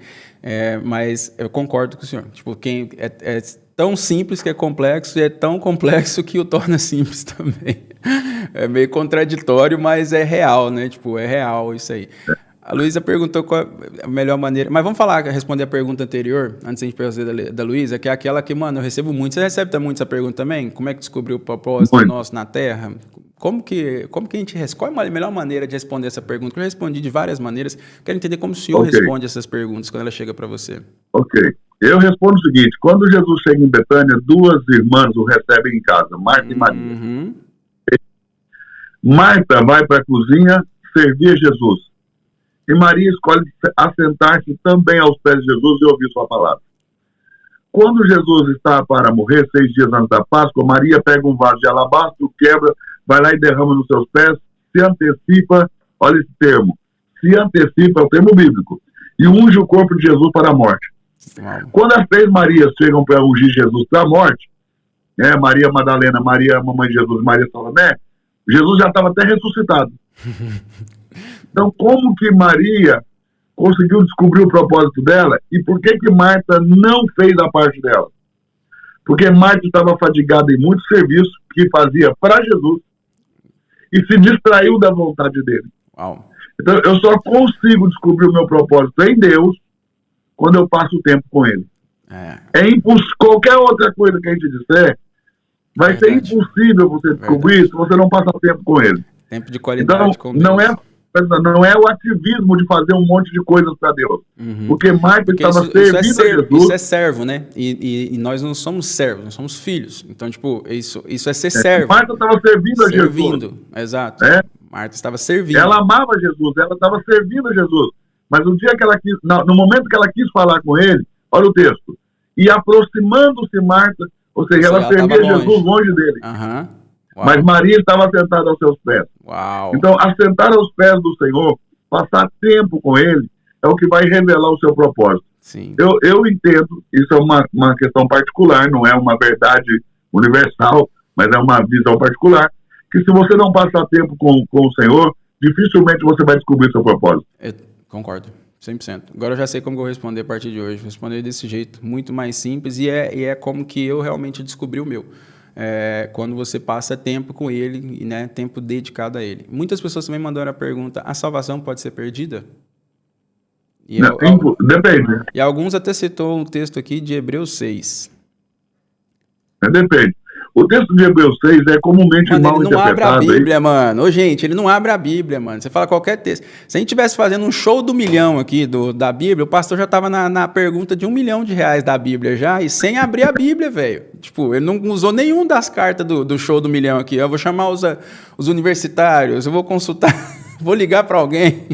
Mas eu concordo com o senhor. Tipo, é tão simples que é complexo e é tão complexo que o torna simples também. É meio contraditório, mas é real, né? Tipo, é real isso aí. A Luísa perguntou qual a melhor maneira... Mas vamos responder a pergunta anterior, antes de a gente fazer da Luísa, que é aquela que, mano, eu recebo muito. Você recebe muito essa pergunta também? Como é que descobriu o propósito nosso na Terra? Como que a gente responde? Qual é a melhor maneira de responder essa pergunta? Eu respondi de várias maneiras. Quero entender como o senhor responde essas perguntas quando ela chega para você. Ok. Eu respondo o seguinte: quando Jesus chega em Betânia, 2 irmãs o recebem em casa, Marta e Maria. Marta vai para a cozinha servir Jesus. E Maria escolhe assentar-se também aos pés de Jesus e ouvir sua palavra. Quando Jesus está para morrer, 6 dias antes da Páscoa, Maria pega um vaso de alabastro, quebra, vai lá e derrama nos seus pés, se antecipa, olha esse termo, se antecipa, é o termo bíblico, e unge o corpo de Jesus para a morte. Quando as 3 Marias chegam para ungir Jesus para a morte, Maria Madalena, Maria, mamãe de Jesus, Maria Salomé, Jesus já estava até ressuscitado. Então, como que Maria conseguiu descobrir o propósito dela e por que Marta não fez a parte dela? Porque Marta estava fadigada em muito serviço que fazia para Jesus e se distraiu da vontade dele. Então, eu só consigo descobrir o meu propósito em Deus quando eu passo tempo com ele. Qualquer outra coisa que a gente disser vai ser impossível você descobrir se você não passar tempo com ele. Tempo de qualidade com Deus. Não é o ativismo de fazer um monte de coisas para Deus. Porque Marta estava servindo a Jesus. Isso é servo, né? E nós não somos servos, nós somos filhos. Então, tipo, isso é ser servo. Marta estava servindo a Jesus. Exato. Marta estava servindo. Ela amava Jesus, ela estava servindo a Jesus. Mas no dia que ela quis, no momento que ela quis falar com ele, olha o texto. E aproximando-se Marta, ou seja, ela servia Jesus longe dele. Mas Maria estava sentada aos seus pés. Então, assentar aos pés do Senhor, passar tempo com ele, é o que vai revelar o seu propósito. Eu entendo, isso é uma questão particular, não é uma verdade universal, mas é uma visão particular, que se você não passar tempo com o Senhor, dificilmente você vai descobrir seu propósito. Eu concordo. 100%. Agora eu já sei como eu vou responder a partir de hoje. Vou responder desse jeito, muito mais simples, e é como que eu realmente descobri o meu. Quando você passa tempo com ele, né, tempo dedicado a ele. Muitas pessoas também mandaram a pergunta: a salvação pode ser perdida? Depende. E alguns até citou um texto aqui de Hebreus 6. Depende. O texto de Hebreus 6 é comumente mal interpretado. Ele não abre a Bíblia, mano. Ô, gente, ele não abre a Bíblia, mano. Você fala qualquer texto. Se a gente estivesse fazendo um show do milhão aqui da Bíblia, o pastor já estava na pergunta de R$1 milhão da Bíblia já, e sem abrir a Bíblia, velho. Tipo, ele não usou nenhum das cartas do show do milhão aqui. Eu vou chamar os universitários, eu vou consultar, vou ligar para alguém.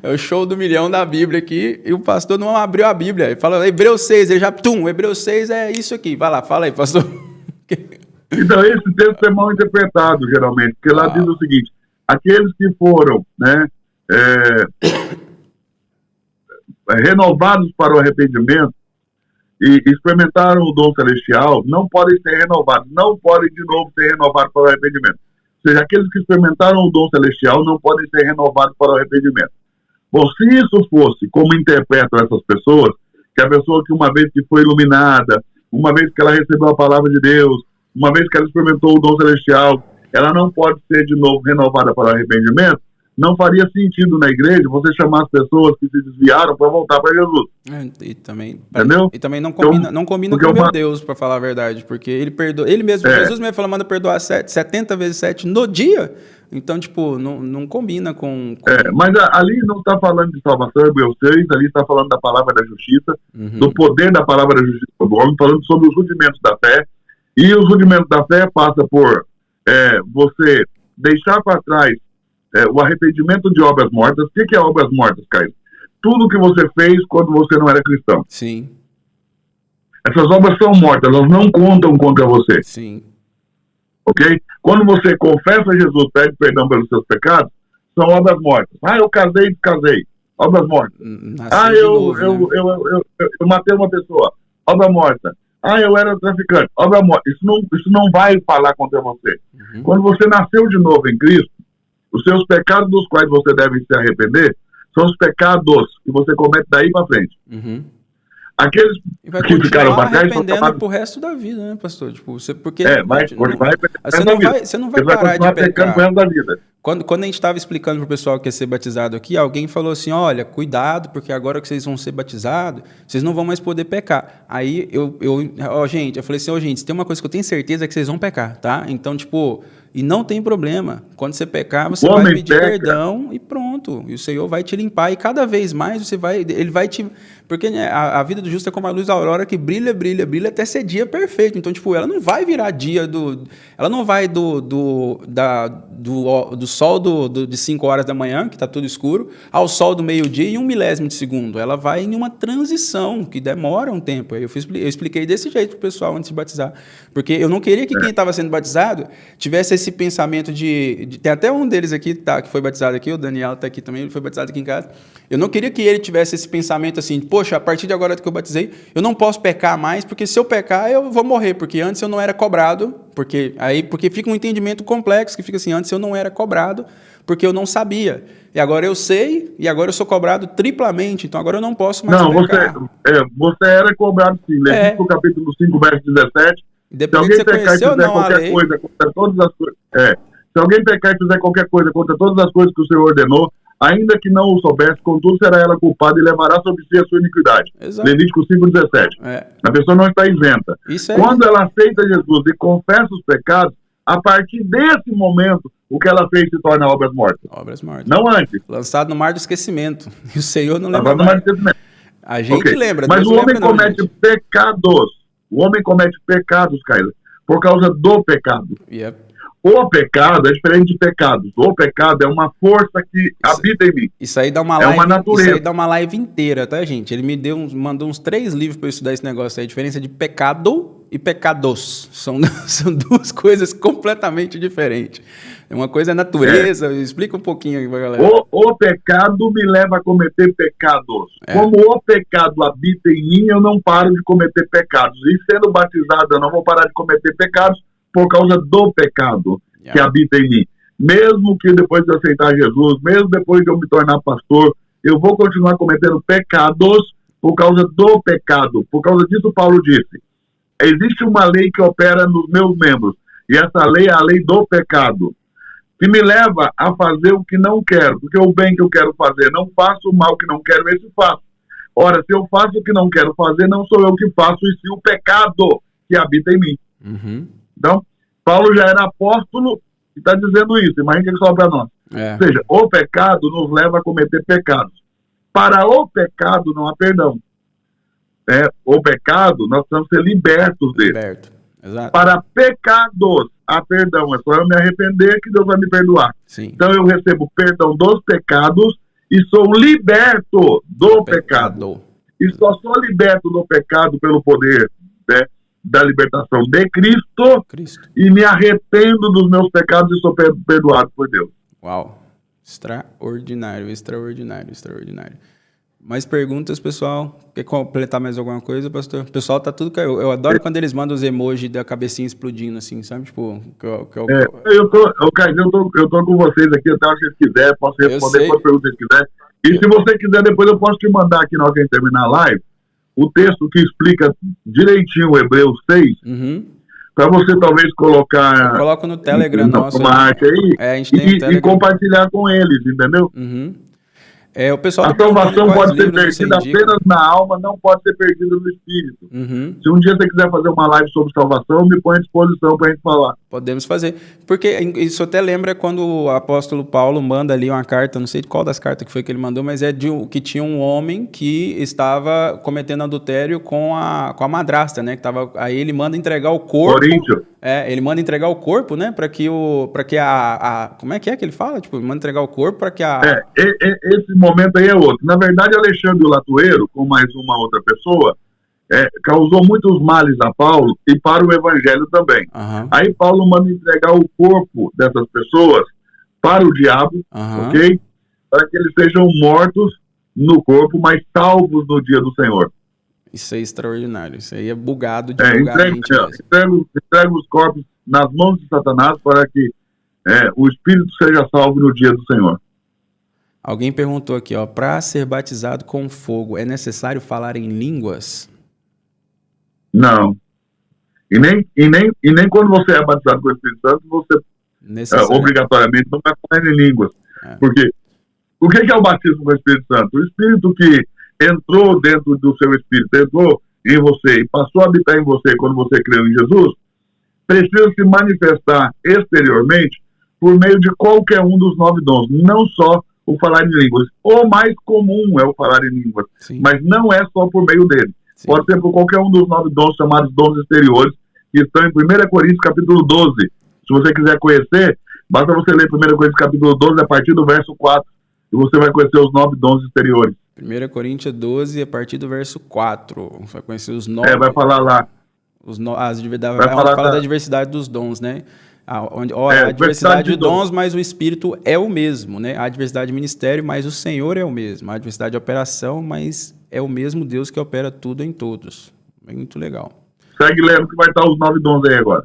É o show do milhão da Bíblia aqui, e o pastor não abriu a Bíblia. Ele fala Hebreus 6, ele já, Hebreus 6 é isso aqui. Vai lá, fala aí, pastor. Então, esse texto é mal interpretado, geralmente, porque lá diz o seguinte: aqueles que foram, né, renovados para o arrependimento e experimentaram o dom celestial, não podem ser renovados, não podem de novo ser renovados para o arrependimento. Ou seja, aqueles que experimentaram o dom celestial não podem ser renovados para o arrependimento. Bom, se isso fosse como interpretam essas pessoas, que a pessoa que uma vez que foi iluminada, uma vez que ela recebeu a palavra de Deus, uma vez que ela experimentou o dom celestial, ela não pode ser de novo renovada para o arrependimento, não faria sentido na igreja você chamar as pessoas que se desviaram para voltar para Jesus. E também, entendeu? E também não combina com meu Deus, para falar a verdade, porque ele perdoa, ele mesmo, Jesus mesmo falou, manda perdoar 70 vezes 7 no dia. Então, tipo, não combina com... mas ali não está falando de salvação, ali está falando da palavra da justiça, do poder da palavra da justiça do homem, falando sobre os rudimentos da fé. E os rudimentos da fé passa por você deixar para trás o arrependimento de obras mortas. O que é obras mortas, Caio? Tudo que você fez quando você não era cristão. Sim. Essas obras são mortas, elas não contam contra você. Sim. Ok? Quando você confessa a Jesus, pede perdão pelos seus pecados, são obras mortas. Eu casei e descasei. Obras mortas. Eu matei uma pessoa. Obra morta. Eu era traficante. Obra morta. Isso não vai falar contra você. Quando você nasceu de novo em Cristo, os seus pecados dos quais você deve se arrepender são os pecados que você comete daí para frente. Aqueles que ficaram para trás são chamados pro resto da vida, né, pastor? Tipo, porque você não vai parar de pecar. Pro resto da vida. Quando a gente estava explicando pro pessoal que ia ser batizado aqui, alguém falou assim, olha, cuidado, porque agora que vocês vão ser batizados, vocês não vão mais poder pecar. Aí eu falei assim, gente, se tem uma coisa que eu tenho certeza é que vocês vão pecar, tá? Então, tipo, e não tem problema. Quando você pecar, você vai pedir perdão e pronto. E o Senhor vai te limpar. E cada vez mais ele vai te... Porque né, a vida do justo é como a luz da aurora que brilha, brilha, brilha até ser dia perfeito. Então, tipo, ela não vai virar dia ela não vai do sol de 5 horas da manhã, que está tudo escuro, ao sol do meio-dia em 1 milésimo de segundo. Ela vai em uma transição que demora um tempo. Eu expliquei desse jeito para o pessoal antes de batizar. Porque eu não queria que quem estava sendo batizado tivesse esse pensamento tem até um deles aqui, que foi batizado aqui, o Daniel está aqui também, ele foi batizado aqui em casa. Eu não queria que ele tivesse esse pensamento assim, poxa, a partir de agora que eu batizei, eu não posso pecar mais, porque se eu pecar, eu vou morrer, porque antes eu não era cobrado, porque fica um entendimento complexo, que fica assim, antes eu não era cobrado, porque eu não sabia. E agora eu sei, e agora eu sou cobrado triplamente, então agora eu não posso mais pecar. Você era cobrado sim. Levítico capítulo 5, verso 17. Independente se você conheceu ou não a lei. Se alguém pecar e fizer qualquer coisa contra todas as coisas que o Senhor ordenou, ainda que não o soubesse, contudo será ela culpada e levará sobre si a sua iniquidade. Exato. Levítico 5,17. A pessoa não está isenta. Quando ela aceita Jesus e confessa os pecados, a partir desse momento, o que ela fez se torna obras mortas. Obras mortas. Não antes. Lançado no mar do esquecimento. E o Senhor não lembra. No mar do esquecimento. A gente lembra. Mas o homem comete pecados. O homem comete pecados, Caio, por causa do pecado. O pecado é diferente de pecados. O pecado é uma força que habita em mim. Isso aí dá uma live, uma natureza. Isso aí dá uma live inteira, tá, gente? Ele mandou uns 3 livros para eu estudar esse negócio aí. A diferença de pecado e pecados. São 2 coisas completamente diferentes. Uma coisa é natureza. Explica um pouquinho aí pra galera. O pecado me leva a cometer pecados. Como o pecado habita em mim, eu não paro de cometer pecados. E sendo batizado, eu não vou parar de cometer pecados por causa do pecado que habita em mim. Mesmo que depois de aceitar Jesus, mesmo depois de eu me tornar pastor, eu vou continuar cometendo pecados por causa do pecado. Por causa disso, Paulo disse, existe uma lei que opera nos meus membros, e essa lei é a lei do pecado, que me leva a fazer o que não quero, porque o bem que eu quero fazer não faço, o mal que não quero, esse faço. Ora, se eu faço o que não quero fazer, não sou eu que faço, e sim o pecado que habita em mim. Então, Paulo já era apóstolo e está dizendo isso. Imagina que sobra para nós. Ou seja, o pecado nos leva a cometer pecados. Para o pecado não há perdão. O pecado, nós precisamos ser libertos dele. Exato. Para pecados há perdão. É só eu me arrepender que Deus vai me perdoar. Sim. Então eu recebo perdão dos pecados e sou liberto do pecado. E só sou liberto do pecado pelo poder da libertação de Cristo, Cristo. e me arrependo dos meus pecados e sou perdoado por Deus. Uau. Extraordinário, extraordinário, extraordinário. Mais perguntas, pessoal? Quer completar mais alguma coisa, pastor? O pessoal tá tudo... Eu adoro quando eles mandam os emojis da cabecinha explodindo, assim, sabe? Tipo... Eu tô com vocês aqui até o que vocês quiserem, posso responder quantas perguntas vocês quiserem. E se você quiser, depois eu posso te mandar aqui na hora que a gente terminar a live, o texto que explica direitinho o Hebreus 6, para você talvez colocar... Eu coloco no Telegram nosso. Uma arte aí, a gente tem e compartilhar com eles, entendeu? O pessoal a salvação pode ser perdida apenas na alma, não pode ser perdida no espírito. Se um dia você quiser fazer uma live sobre salvação, me põe à disposição para a gente falar. Podemos fazer. Porque isso até lembra quando o apóstolo Paulo manda ali uma carta, não sei qual das cartas que foi que ele mandou, mas que tinha um homem que estava cometendo adultério com a madrasta, né? Aí ele manda entregar o corpo. Coríntios. Ele manda entregar o corpo, né? Para que como é que ele fala? Tipo, ele manda entregar o corpo para que esse momento aí é outro. Na verdade, Alexandre Latueiro, com mais uma outra pessoa, causou muitos males a Paulo e para o evangelho também. Aí Paulo manda entregar o corpo dessas pessoas para o diabo, ok? Para que eles sejam mortos no corpo, mas salvos no dia do Senhor. Isso é extraordinário. Isso aí é bugado de bugadamente. Entrega os corpos nas mãos de Satanás para que o espírito seja salvo no dia do Senhor. Alguém perguntou aqui, para ser batizado com fogo, é necessário falar em línguas? Não. E nem quando você é batizado com o Espírito Santo, você obrigatoriamente não vai falar em línguas. Porque o que é o batismo com o Espírito Santo? O Espírito que entrou dentro do seu Espírito, entrou em você e passou a habitar em você quando você creu em Jesus, precisa se manifestar exteriormente por meio de qualquer um dos 9 dons, não só o falar em línguas. O mais comum é o falar em línguas, mas não é só por meio dele. Pode ser por qualquer um dos 9 dons chamados dons exteriores, que estão em 1 Coríntios capítulo 12. Se você quiser conhecer, basta você ler 1 Coríntios capítulo 12 a partir do verso 4, e você vai conhecer os 9 dons exteriores. 1 Coríntios 12 a partir do verso 4. Vai conhecer os 9. Vai falar lá. Vai falar da diversidade dos dons, né? A diversidade de dons, mas o Espírito é o mesmo, né? A diversidade de ministério, mas o Senhor é o mesmo. A diversidade de operação, mas é o mesmo Deus que opera tudo em todos. Muito legal. Segue lendo que vai estar os 9 dons aí agora.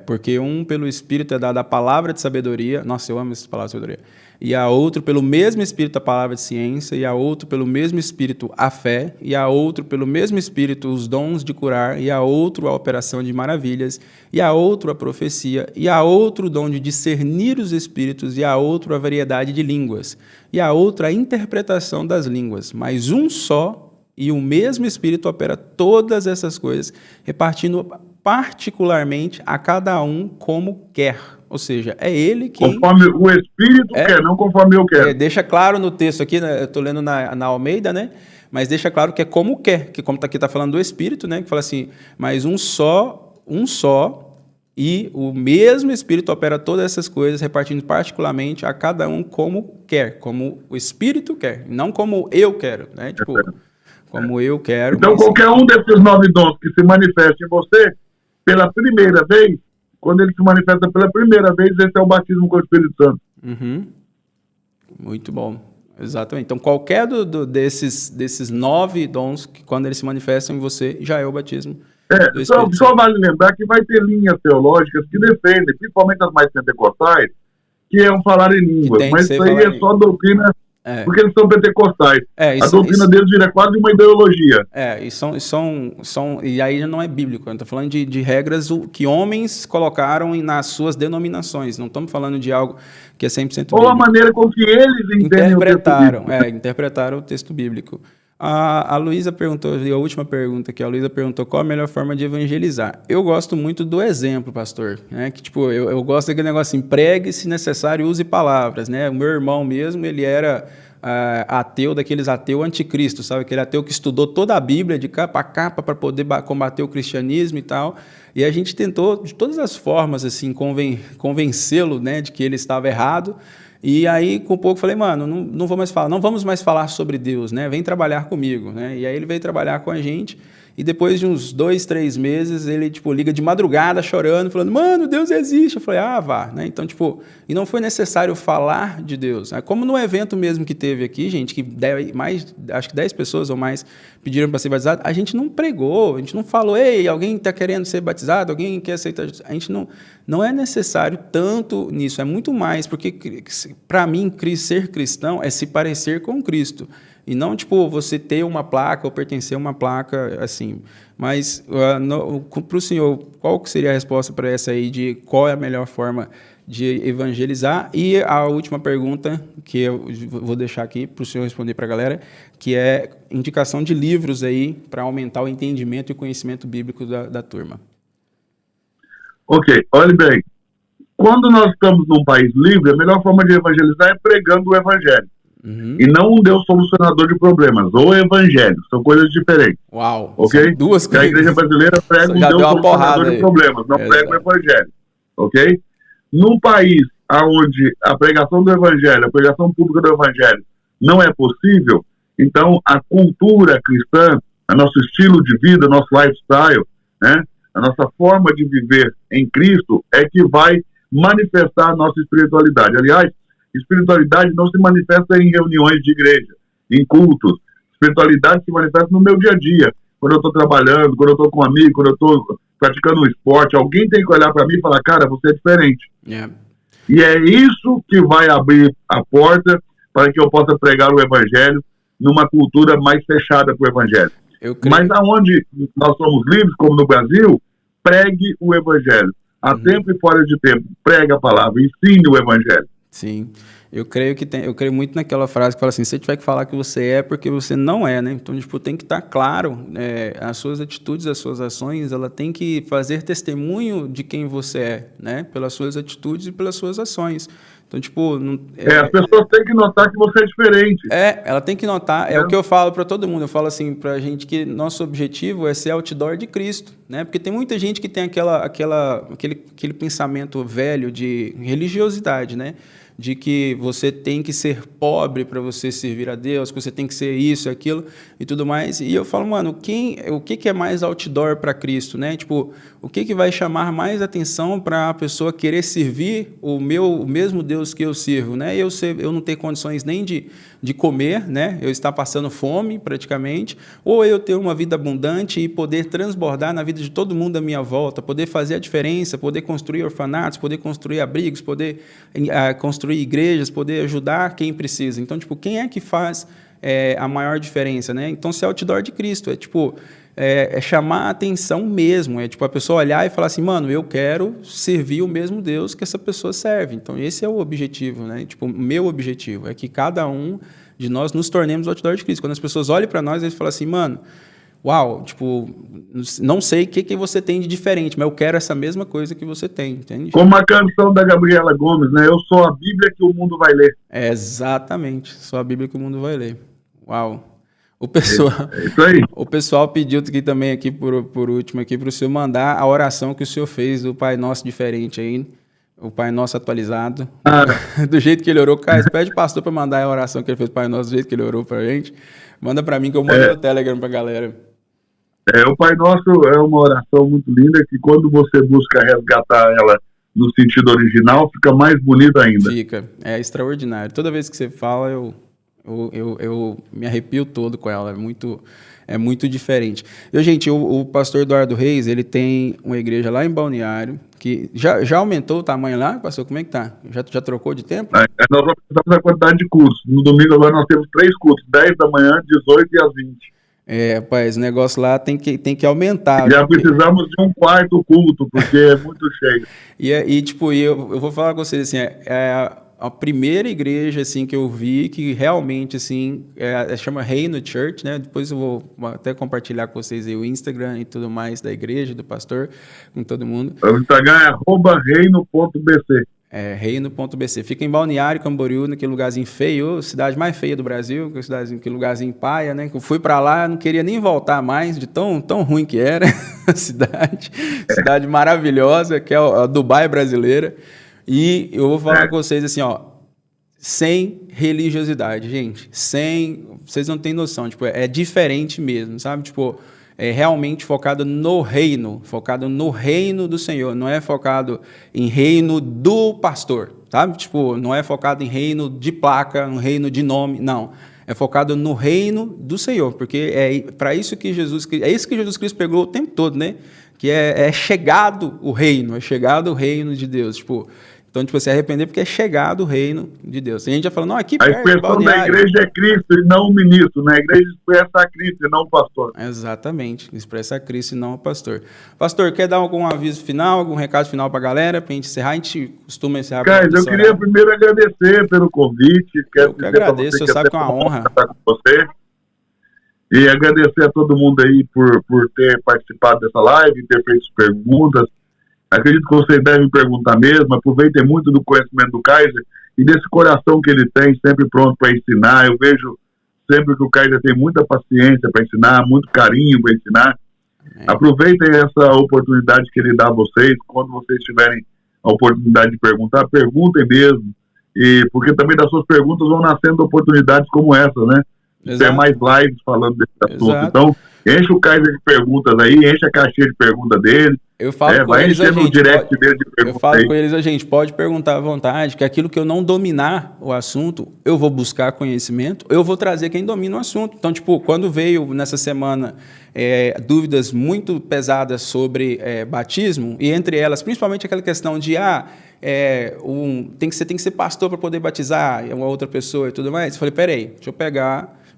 Porque pelo Espírito é dada a palavra de sabedoria. Nossa, eu amo essa palavra de sabedoria. E a outro pelo mesmo Espírito a palavra de ciência, e a outro pelo mesmo Espírito a fé, e a outro pelo mesmo Espírito os dons de curar, e a outro a operação de maravilhas, e a outro a profecia, e a outro o dom de discernir os espíritos, e a outro a variedade de línguas, e a outro a interpretação das línguas, mas um só e o mesmo Espírito opera todas essas coisas, repartindo particularmente a cada um como quer. Ou seja, é ele quem... Conforme o Espírito quer, não conforme eu quero. Deixa claro no texto aqui, né, eu estou lendo na Almeida, né? Mas deixa claro que é como quer, que como aqui está falando do Espírito, né? Que fala assim, mas um só, e o mesmo Espírito opera todas essas coisas, repartindo particularmente a cada um como quer, como o Espírito quer, não como eu quero, né? Tipo, como eu quero. Então, qualquer um desses 9 dons que se manifesta em você, pela primeira vez, quando ele se manifesta pela primeira vez, esse é o batismo com o Espírito Santo. Muito bom. Exatamente. Então, qualquer desses 9 dons, que quando eles se manifestam em você, já é o batismo do Espírito Santo. Só vale lembrar que vai ter linhas teológicas que defendem, principalmente as mais pentecostais, que é um falar em línguas. Mas isso aí é só doutrina... Porque eles são pentecostais. A doutrina deles vira quase uma ideologia. E aí não é bíblico. Eu estou falando de regras que homens colocaram nas suas denominações. Não estamos falando de algo que é 100% bíblico. Ou a maneira com que eles interpretaram o texto bíblico. A Luísa perguntou, a última pergunta aqui, a Luísa perguntou qual a melhor forma de evangelizar. Eu gosto muito do exemplo, pastor, né? Que tipo, eu gosto daquele negócio assim, pregue se necessário, use palavras, né? O meu irmão mesmo, ele era ateu, daqueles ateu anticristo, sabe? Aquele ateu que estudou toda a Bíblia de capa a capa para poder combater o cristianismo e tal. E a gente tentou, de todas as formas, assim, convencê-lo, né, de que ele estava errado. E aí, com pouco, falei, mano, não vamos mais falar sobre Deus, né? Vem trabalhar comigo, né? E aí ele veio trabalhar com a gente E depois de uns 2, 3 meses, ele, tipo, liga de madrugada chorando, falando, mano, Deus existe. Eu falei, vá, né? Então, tipo, e não foi necessário falar de Deus. Como no evento mesmo que teve aqui, gente, que acho que 10 pessoas ou mais pediram para ser batizado, a gente não pregou, a gente não falou, ei, alguém está querendo ser batizado, alguém quer aceitar. A gente não é necessário tanto nisso, é muito mais, porque para mim, ser cristão é se parecer com Cristo. E não, tipo, você ter uma placa ou pertencer a uma placa, assim. Mas, para o senhor, qual que seria a resposta para essa aí de qual é a melhor forma de evangelizar? E a última pergunta, que eu vou deixar aqui para o senhor responder para a galera, que é indicação de livros aí para aumentar o entendimento e o conhecimento bíblico da turma. Ok, olhe bem. Quando nós estamos num país livre, a melhor forma de evangelizar é pregando o evangelho. E não um Deus solucionador de problemas, ou evangelho, são coisas diferentes. Uau, ok? Duas coisas. A igreja brasileira prega um Deus solucionador de problemas, não prega o evangelho, ok? Num país onde a pregação do evangelho, a pregação pública do evangelho não é possível, então a cultura cristã, o nosso estilo de vida, nosso lifestyle, né, a nossa forma de viver em Cristo é que vai manifestar a nossa espiritualidade. Aliás, espiritualidade não se manifesta em reuniões de igreja, em cultos. Espiritualidade se manifesta no meu dia a dia. Quando eu estou trabalhando, quando eu estou com um amigo, quando eu estou praticando um esporte, alguém tem que olhar para mim e falar, cara, você é diferente. Yeah. E é isso que vai abrir a porta para que eu possa pregar o evangelho numa cultura mais fechada para o evangelho. Mas aonde nós somos livres, como no Brasil, pregue o evangelho. A tempo e fora de tempo, pregue a palavra, ensine o evangelho. Sim, eu creio muito naquela frase que fala assim, se você tiver que falar que você é porque você não é, né? Então, tipo, tem que estar claro, as suas atitudes, as suas ações, ela tem que fazer testemunho de quem você é, né? Pelas suas atitudes e pelas suas ações. Então, tipo... as pessoas têm que notar que você é diferente. Ela tem que notar, é o que eu falo para todo mundo, eu falo assim pra gente que nosso objetivo é ser outdoor de Cristo, né? Porque tem muita gente que tem aquele pensamento velho de religiosidade, né? De que você tem que ser pobre para você servir a Deus, que você tem que ser isso, aquilo e tudo mais. E eu falo, mano, o que é mais outdoor para Cristo, né? Tipo, o que vai chamar mais atenção para a pessoa querer servir o mesmo Deus que eu sirvo, né? Eu não ter condições nem de comer, né? Eu estar passando fome praticamente, ou eu ter uma vida abundante e poder transbordar na vida de todo mundo à minha volta, poder fazer a diferença, poder construir orfanatos, poder construir abrigos, poder construir igrejas, poder ajudar quem precisa. Então, tipo, quem é que faz a maior diferença, né? Então, ser outdoor de Cristo é chamar a atenção mesmo, é tipo a pessoa olhar e falar assim, mano, eu quero servir o mesmo Deus que essa pessoa serve. Então, esse é o objetivo, né? Tipo, o meu objetivo é que cada um de nós nos tornemos outdoor de Cristo. Quando as pessoas olham para nós, eles falam assim, mano, uau, tipo, não sei o que você tem de diferente, mas eu quero essa mesma coisa que você tem, entende? Como a canção da Gabriela Gomes, né? Eu sou a Bíblia que o mundo vai ler. Exatamente, sou a Bíblia que o mundo vai ler. Uau. Isso aí. O pessoal pediu aqui também, aqui por último, aqui para o senhor mandar a oração que o senhor fez do Pai Nosso diferente aí, o Pai Nosso atualizado, do jeito que ele orou. Cara, pede o pastor para mandar a oração que ele fez do Pai Nosso, do jeito que ele orou para a gente. Manda para mim que eu mando no Telegram para a galera. O Pai Nosso é uma oração muito linda que quando você busca resgatar ela no sentido original, fica mais bonita ainda. Fica, é extraordinário. Toda vez que você fala, eu me arrepio todo com ela, é muito diferente. Gente, o pastor Eduardo Reis, ele tem uma igreja lá em Balneário, que já aumentou o tamanho lá, pastor? Como é que tá? Já trocou de tempo? Nós aumentamos a quantidade de cultos. No domingo agora nós temos 3 cultos, 10 da manhã, 18 e às 20. Rapaz, o negócio lá tem que aumentar. Já precisamos de um quarto culto, porque é muito cheio. Eu vou falar com vocês, assim, a primeira igreja, assim, que eu vi, que realmente, assim, chama Reino Church, né? Depois eu vou até compartilhar com vocês aí o Instagram e tudo mais da igreja, do pastor, com todo mundo. O Instagram é @reino.bc. Reino.bc. Fica em Balneário Camboriú, naquele lugarzinho feio, cidade mais feia do Brasil, aquele lugarzinho paia, né? Eu fui para lá, não queria nem voltar mais, de tão ruim que era a cidade maravilhosa, que é a Dubai brasileira. E eu vou falar com vocês assim, sem religiosidade, gente, vocês não têm noção, tipo, é diferente mesmo, sabe? Tipo, realmente focado no reino do Senhor, não é focado em reino do pastor, sabe? Tipo, não é focado em reino de placa, um reino de nome, não. É focado no reino do Senhor, porque é para isso que Jesus Cristo pregou o tempo todo, né? Que é chegado o reino, de Deus, tipo. Então, tipo, se arrepender porque é chegado o reino de Deus. E a gente já falou, não, aqui A expressão da igreja é Cristo e não o ministro, né? A igreja expressa a Cristo e não o pastor. Exatamente, expressa a Cristo e não o pastor. Pastor, quer dar algum aviso final, algum recado final para a galera, para a gente encerrar? A gente costuma encerrar. Cara, eu queria primeiro agradecer pelo convite. Eu que agradeço, você sabe que é uma honra estar com você. E agradecer a todo mundo aí por ter participado dessa live, ter feito perguntas. Acredito que vocês devem perguntar mesmo. Aproveitem muito do conhecimento do Kaiser e desse coração que ele tem, sempre pronto para ensinar. Eu vejo sempre que o Kaiser tem muita paciência para ensinar, muito carinho para ensinar. Aproveitem essa oportunidade que ele dá a vocês. Quando vocês tiverem a oportunidade de perguntar, perguntem mesmo. E porque também das suas perguntas vão nascendo oportunidades como essa, né? Ter mais lives falando desse assunto. Exato. Então, enche o Kaiser de perguntas aí, enche a caixinha de pergunta dele. Eu falo com eles, a gente pode perguntar à vontade, que aquilo que eu não dominar o assunto, eu vou buscar conhecimento, eu vou trazer quem domina o assunto. Então, tipo, quando veio nessa semana dúvidas muito pesadas sobre batismo, e entre elas, principalmente aquela questão de tem que ser pastor para poder batizar uma outra pessoa e tudo mais, eu falei, peraí, deixa eu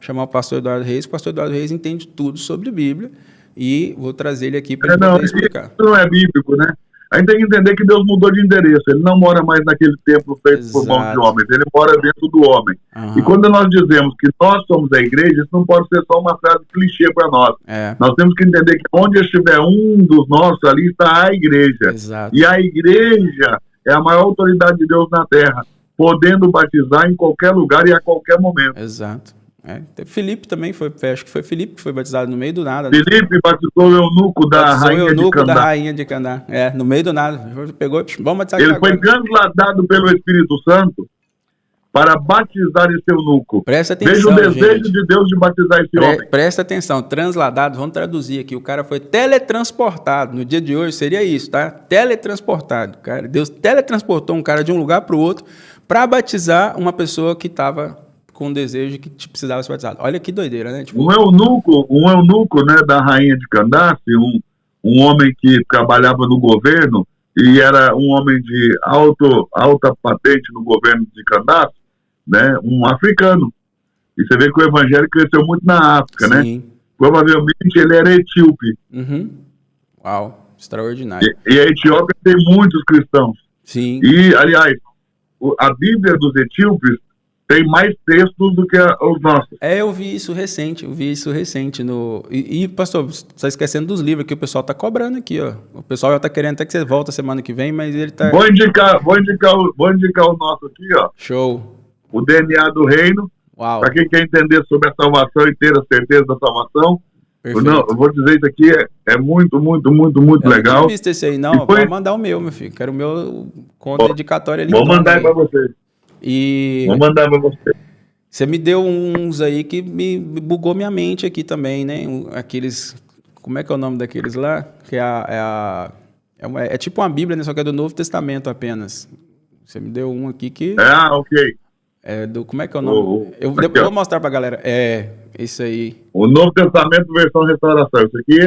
chamar o pastor Eduardo Reis, o pastor Eduardo Reis entende tudo sobre Bíblia, e vou trazer ele aqui para poder explicar. Isso não é bíblico, né? A gente tem que entender que Deus mudou de endereço. Ele não mora mais naquele templo feito por mãos de homens. Ele mora dentro do homem. E quando nós dizemos que nós somos a igreja, isso não pode ser só uma frase clichê para nós. Nós temos que entender que onde estiver um dos nossos, ali está a igreja. Exato. E a igreja é a maior autoridade de Deus na terra, podendo batizar em qualquer lugar e a qualquer momento. Exato. Felipe também acho que foi Felipe que foi batizado no meio do nada. Felipe batizou o eunuco da rainha de Candá. No meio do nada. Pegou, vamos batizar. Ele foi transladado pelo Espírito Santo para batizar esse eunuco. Presta atenção, veja o desejo de Deus de batizar esse homem. Presta atenção, transladado, vamos traduzir aqui. O cara foi teletransportado. No dia de hoje seria isso, tá? Teletransportado. Cara, Deus teletransportou um cara de um lugar para o outro para batizar uma pessoa que estava com o desejo que precisava ser batizado. Olha que doideira, né? Tipo... Um eunuco, né, da rainha de Candace, um homem que trabalhava no governo e era um homem de alta patente no governo de Candace, né, um africano. E você vê que o evangelho cresceu muito na África, Sim. né? Provavelmente ele era etíope. Uau, extraordinário. E a Etiópia tem muitos cristãos. Sim. E, aliás, a Bíblia dos etíopes tem mais textos do que os nossos. Eu vi isso recente. E pastor, você está esquecendo dos livros que o pessoal está cobrando aqui, ó. O pessoal já está querendo até que você volta semana que vem, mas ele está... Vou indicar o nosso aqui, ó. Show. O DNA do Reino. Para quem quer entender sobre a salvação e ter a certeza da salvação. Não, eu vou dizer isso aqui, é muito, muito, muito, muito legal. Eu não visto esse aí, não. Pode mandar o meu filho. Quero o meu conta dedicatória ali. Vou mandar para você. Vou mandar para você. Você me deu uns aí que me bugou minha mente aqui também, né? Aqueles... Como é que é o nome daqueles lá? Que é tipo uma Bíblia, né? Só que é do Novo Testamento apenas. Você me deu um aqui que... ok. Como é que é o nome? Depois vou mostrar pra galera. Isso aí. O Novo Testamento versão restauração. Isso aqui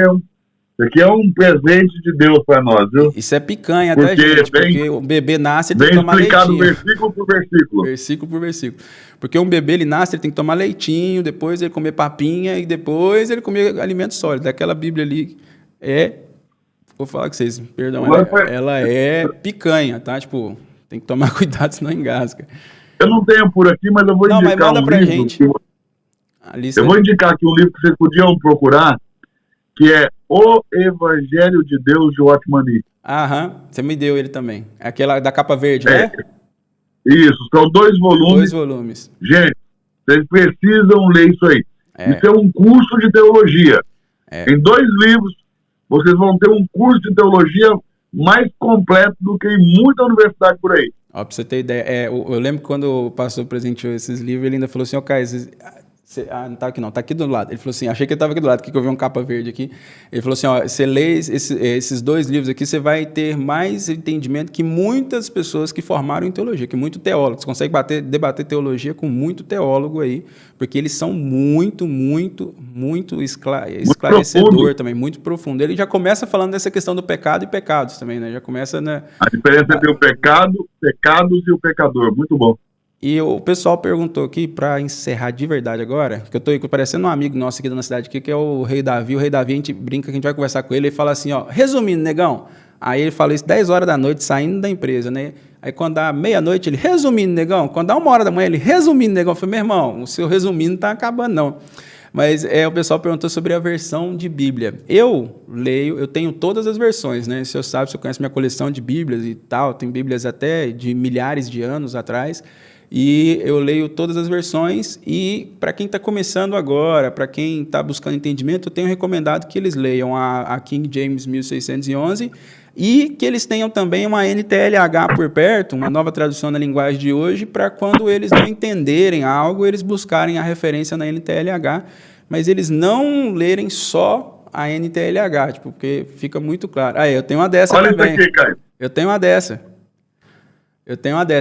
é um presente de Deus para nós, viu? Isso é picanha, até, gente. Porque o bebê nasce e tem que tomar leitinho. Bem explicado versículo por versículo. Versículo por versículo. Porque um bebê, ele nasce, ele tem que tomar leitinho, depois ele comer papinha e depois ele comer alimento sólido. Aquela Bíblia ali vou falar com vocês, perdão, ela é picanha, tá? Tipo, tem que tomar cuidado, senão engasga. Eu não tenho por aqui, mas eu vou indicar mas manda pra gente. Eu vou indicar aqui um livro que vocês podiam procurar, que é O Evangelho de Deus, de Watmani. Você me deu ele também. Aquela da capa verde, né? Isso, são 2 volumes. Gente, vocês precisam ler isso aí. Isso é um curso de teologia. Em 2 livros, vocês vão ter um curso de teologia mais completo do que em muita universidade por aí. Pra você ter ideia, eu lembro que quando o pastor presenteou esses livros, ele ainda falou assim, Caio, Não tá aqui não, tá aqui do lado. Ele falou assim, achei que ele estava aqui do lado, que eu vi uma capa verde aqui. Ele falou assim, ó, você lê esses 2 livros aqui, você vai ter mais entendimento que muitas pessoas que formaram em teologia, que muito teólogo. Você consegue debater teologia com muito teólogo aí, porque eles são muito esclarecedor também, muito profundo. Ele já começa falando dessa questão do pecado e pecados também, né? Já começa, né? A diferença entre o pecado, pecados e o pecador. Muito bom. E o pessoal perguntou aqui, para encerrar de verdade agora, que eu estou parecendo um amigo nosso aqui da nossa cidade, aqui, que é o Rei Davi. O Rei Davi, a gente brinca que a gente vai conversar com ele, ele fala assim, ó, resumindo, negão. Aí ele fala isso 10 horas da noite, saindo da empresa, né? Aí quando dá meia-noite, ele, resumindo, negão. Quando dá 1 hora da manhã, ele, resumindo, negão. Eu falei, meu irmão, o seu resumindo não está acabando, não. Mas o pessoal perguntou sobre a versão de Bíblia. Eu leio, eu tenho todas as versões, né? Se você conhece minha coleção de Bíblias e tal, tem Bíblias até de milhares de anos atrás. E eu leio todas as versões e para quem está começando agora, para quem está buscando entendimento, eu tenho recomendado que eles leiam a King James 1611 e que eles tenham também uma NTLH por perto, uma nova tradução na linguagem de hoje, para quando eles não entenderem algo, eles buscarem a referência na NTLH, mas eles não lerem só a NTLH, tipo, porque fica muito claro. Aí, eu tenho uma dessa Olha também. Isso aqui, Caio. Eu tenho uma dessa.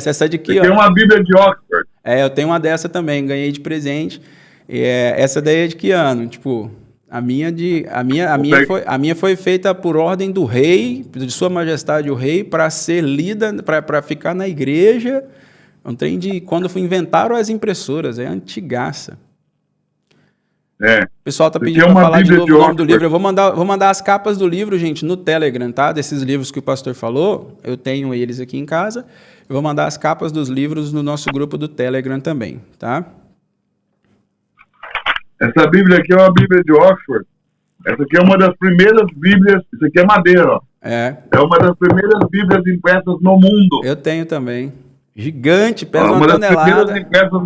Essa de aqui, Você ó. tem uma Bíblia de Oxford. Eu tenho uma dessa também, ganhei de presente. Essa daí é de que ano? Tipo, a minha foi feita por ordem do rei, de Sua Majestade o Rei, para ser lida, para ficar na igreja. Um trem de quando inventaram as impressoras, é antigaça. O pessoal está pedindo para falar de novo o nome do livro. Eu vou mandar as capas do livro, gente, no Telegram, tá? Desses livros que o pastor falou, eu tenho eles aqui em casa. Eu vou mandar as capas dos livros no nosso grupo do Telegram também, tá? Essa Bíblia aqui é uma Bíblia de Oxford. Essa aqui é uma das primeiras Bíblias. Isso aqui é madeira, ó. É uma das primeiras Bíblias impressas no mundo. Eu tenho também. Gigante, pesa uma tonelada. Uma das primeiras impressas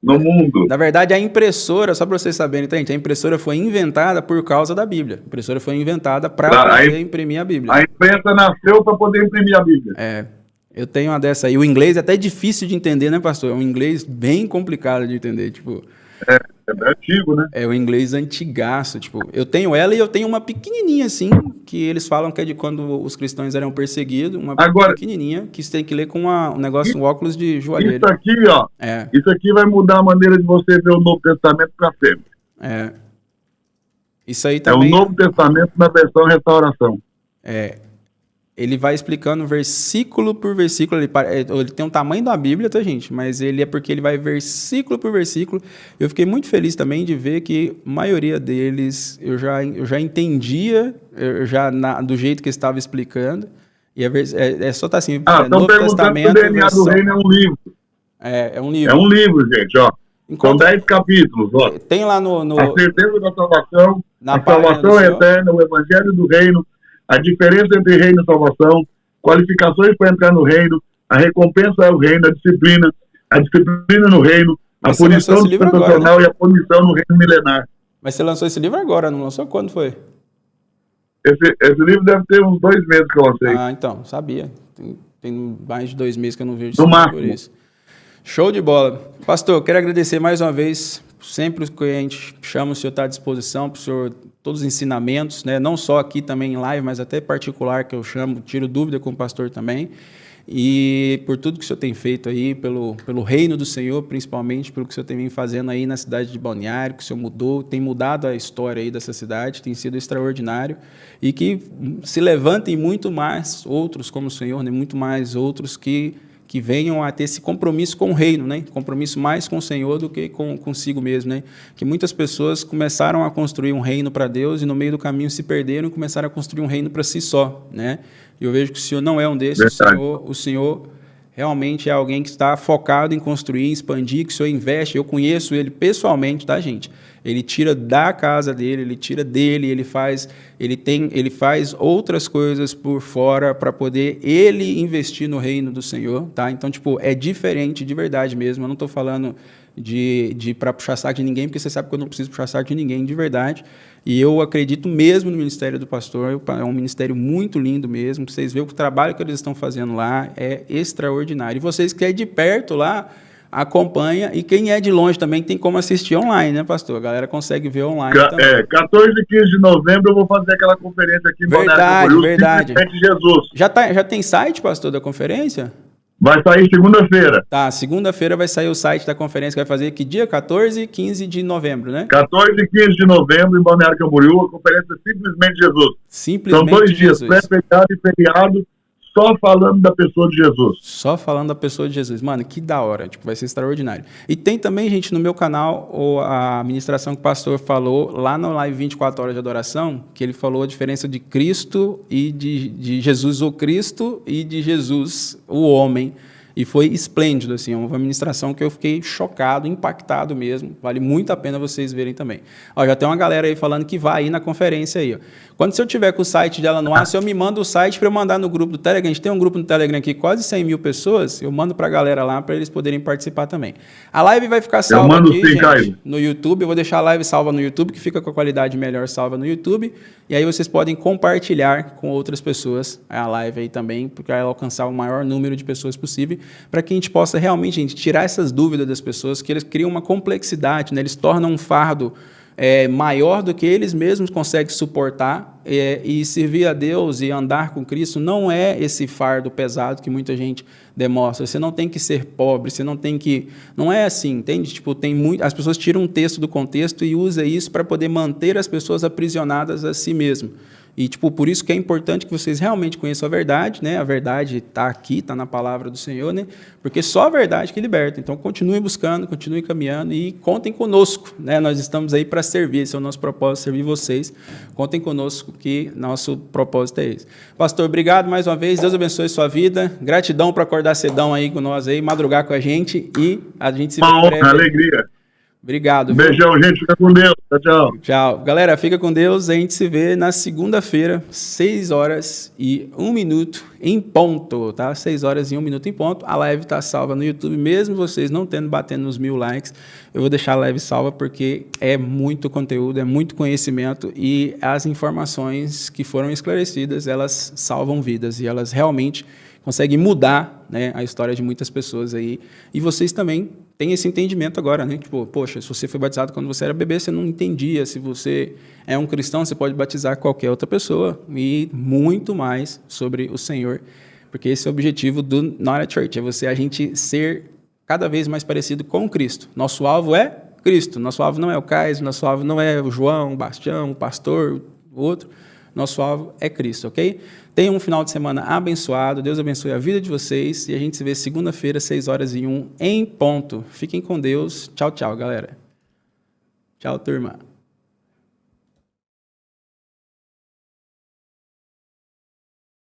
no mundo. Na verdade, a impressora, só para vocês saberem, tá, gente? A impressora foi inventada por causa da Bíblia. A impressora foi inventada para poder imprimir a Bíblia. A imprensa nasceu para poder imprimir a Bíblia. Eu tenho uma dessa aí. O inglês é até difícil de entender, né, pastor? É um inglês bem complicado de entender, tipo... É antigo, né? É o inglês antigaço, tipo... Eu tenho ela e eu tenho uma pequenininha, assim, que eles falam que é de quando os cristãos eram perseguidos. Uma pequenininha, que você tem que ler com um óculos de joalheiro. Isso aqui, ó. Isso aqui vai mudar a maneira de você ver o Novo Testamento para sempre. Isso aí também... É o Novo Testamento na versão restauração. Ele vai explicando versículo por versículo. Ele tem um tamanho da Bíblia, tá, gente? Mas ele é porque ele vai versículo por versículo. Eu fiquei muito feliz também de ver que a maioria deles eu já entendia do jeito que estava explicando. E só tá assim, Novo Testamento. O DNA do Reino é um livro. É um livro. É um livro, gente, ó. São 10 capítulos, ó. Tem lá no... A certeza da salvação, a salvação eterna, o Evangelho do Reino, a diferença entre reino e salvação, qualificações para entrar no reino, a recompensa é o reino, a disciplina no reino, a punição dispensacional, né? E a punição no reino milenar. Mas você lançou esse livro agora, não lançou? Quando foi? Esse livro deve ter uns 2 meses que eu lancei. Então, sabia. Tem mais de 2 meses que eu não vejo no máximo. Por isso. Show de bola. Pastor, eu quero agradecer mais uma vez. Sempre que a gente chama, o senhor está à disposição para o senhor, todos os ensinamentos, né? Não só aqui também em live, mas até particular que eu chamo, tiro dúvida com o pastor também. E por tudo que o senhor tem feito aí, pelo reino do Senhor, principalmente pelo que o senhor tem vindo fazendo aí na cidade de Balneário, que o senhor tem mudado a história aí dessa cidade, tem sido extraordinário, e que se levantem muito mais outros como o senhor, né? Muito mais outros que venham a ter esse compromisso com o reino, né? Compromisso mais com o Senhor do que consigo mesmo, né? Que muitas pessoas começaram a construir um reino para Deus e no meio do caminho se perderam e começaram a construir um reino para si só, né? E eu vejo que o Senhor não é um desses. O Senhor realmente é alguém que está focado em construir, em expandir, que o Senhor investe. Eu conheço ele pessoalmente, tá, gente? Ele tira da casa dele, ele tira dele, ele faz outras coisas por fora para poder ele investir no reino do Senhor, tá? Então, tipo, é diferente de verdade mesmo. Eu não estou falando para puxar saco de ninguém, porque você sabe que eu não preciso puxar saco de ninguém de verdade. E eu acredito mesmo no ministério do pastor, é um ministério muito lindo mesmo. Vocês veem que o trabalho que eles estão fazendo lá é extraordinário. E vocês que é de perto lá, acompanha. E quem é de longe também tem como assistir online, né, pastor? A galera consegue ver online também. 14 e 15 de novembro eu vou fazer aquela conferência aqui em Balneário Camboriú, verdade. Simplesmente Jesus. Já tem site, pastor, da conferência? Vai sair segunda-feira. Tá, segunda-feira vai sair o site da conferência que vai fazer que dia? 14 e 15 de novembro, né? 14 e 15 de novembro em Balneário Camboriú, a conferência Simplesmente Jesus. Simplesmente São 2 Jesus. dias, pré-feriado e feriado, só falando da pessoa de Jesus. Só falando da pessoa de Jesus. Mano, que da hora. Tipo, vai ser extraordinário. E tem também, gente, no meu canal, a ministração que o pastor falou lá no Live 24 Horas de Adoração, que ele falou a diferença de Cristo e de Jesus o Cristo e de Jesus o homem. E foi esplêndido, assim, uma ministração que eu fiquei chocado, impactado mesmo. Vale muito a pena vocês verem também. Ó, já tem uma galera aí falando que vai ir na conferência aí, ó. Quando se eu tiver com o site dela no ar, se eu me manda o site para eu mandar no grupo do Telegram, a gente tem um grupo no Telegram aqui, quase 100 mil pessoas, eu mando para a galera lá para eles poderem participar também. A live vai ficar salva aqui, gente, no YouTube. Eu vou deixar a live salva no YouTube, que fica com a qualidade melhor salva no YouTube. E aí vocês podem compartilhar com outras pessoas a live aí também, para ela alcançar o maior número de pessoas possível, para que a gente possa realmente, gente, tirar essas dúvidas das pessoas, que eles criam uma complexidade, né? Eles tornam um fardo maior do que eles mesmos conseguem suportar, e servir a Deus e andar com Cristo não é esse fardo pesado que muita gente demonstra. Você não tem que ser pobre, você não tem que... Não é assim, entende? Tipo, as pessoas tiram um texto do contexto e usam isso para poder manter as pessoas aprisionadas a si mesmo. E, tipo, por isso que é importante que vocês realmente conheçam a verdade, né? A verdade está aqui, está na palavra do Senhor, né? Porque só a verdade que liberta. Então, continuem buscando, continuem caminhando e contem conosco, né? Nós estamos aí para servir, esse é o nosso propósito, servir vocês. Contem conosco que nosso propósito é esse. Pastor, obrigado mais uma vez, Deus abençoe sua vida. Gratidão por acordar cedão aí com nós aí, madrugar com a gente e a gente se vê em breve. Alegria. Obrigado. Beijão, gente. Fica com Deus. Tchau, tchau. Tchau. Galera, fica com Deus. A gente se vê na segunda-feira, 6h01 em ponto, tá? 6h01 em ponto. A live tá salva no YouTube, mesmo vocês não batendo nos 1000 likes. Eu vou deixar a live salva porque é muito conteúdo, é muito conhecimento e as informações que foram esclarecidas, elas salvam vidas e elas realmente conseguem mudar, né, a história de muitas pessoas aí. E vocês também têm esse entendimento agora, né? Tipo, poxa, se você foi batizado quando você era bebê, você não entendia. Se você é um cristão, você pode batizar qualquer outra pessoa e muito mais sobre o Senhor. Porque esse é o objetivo do Not a Church, a gente ser cada vez mais parecido com Cristo. Nosso alvo é Cristo. Nosso alvo não é o Cais, nosso alvo não é o João, o Bastião, o pastor, o outro. Nosso alvo é Cristo, ok? Tenham um final de semana abençoado. Deus abençoe a vida de vocês. E a gente se vê segunda-feira, 6h01 em ponto. Fiquem com Deus. Tchau, tchau, galera. Tchau, turma.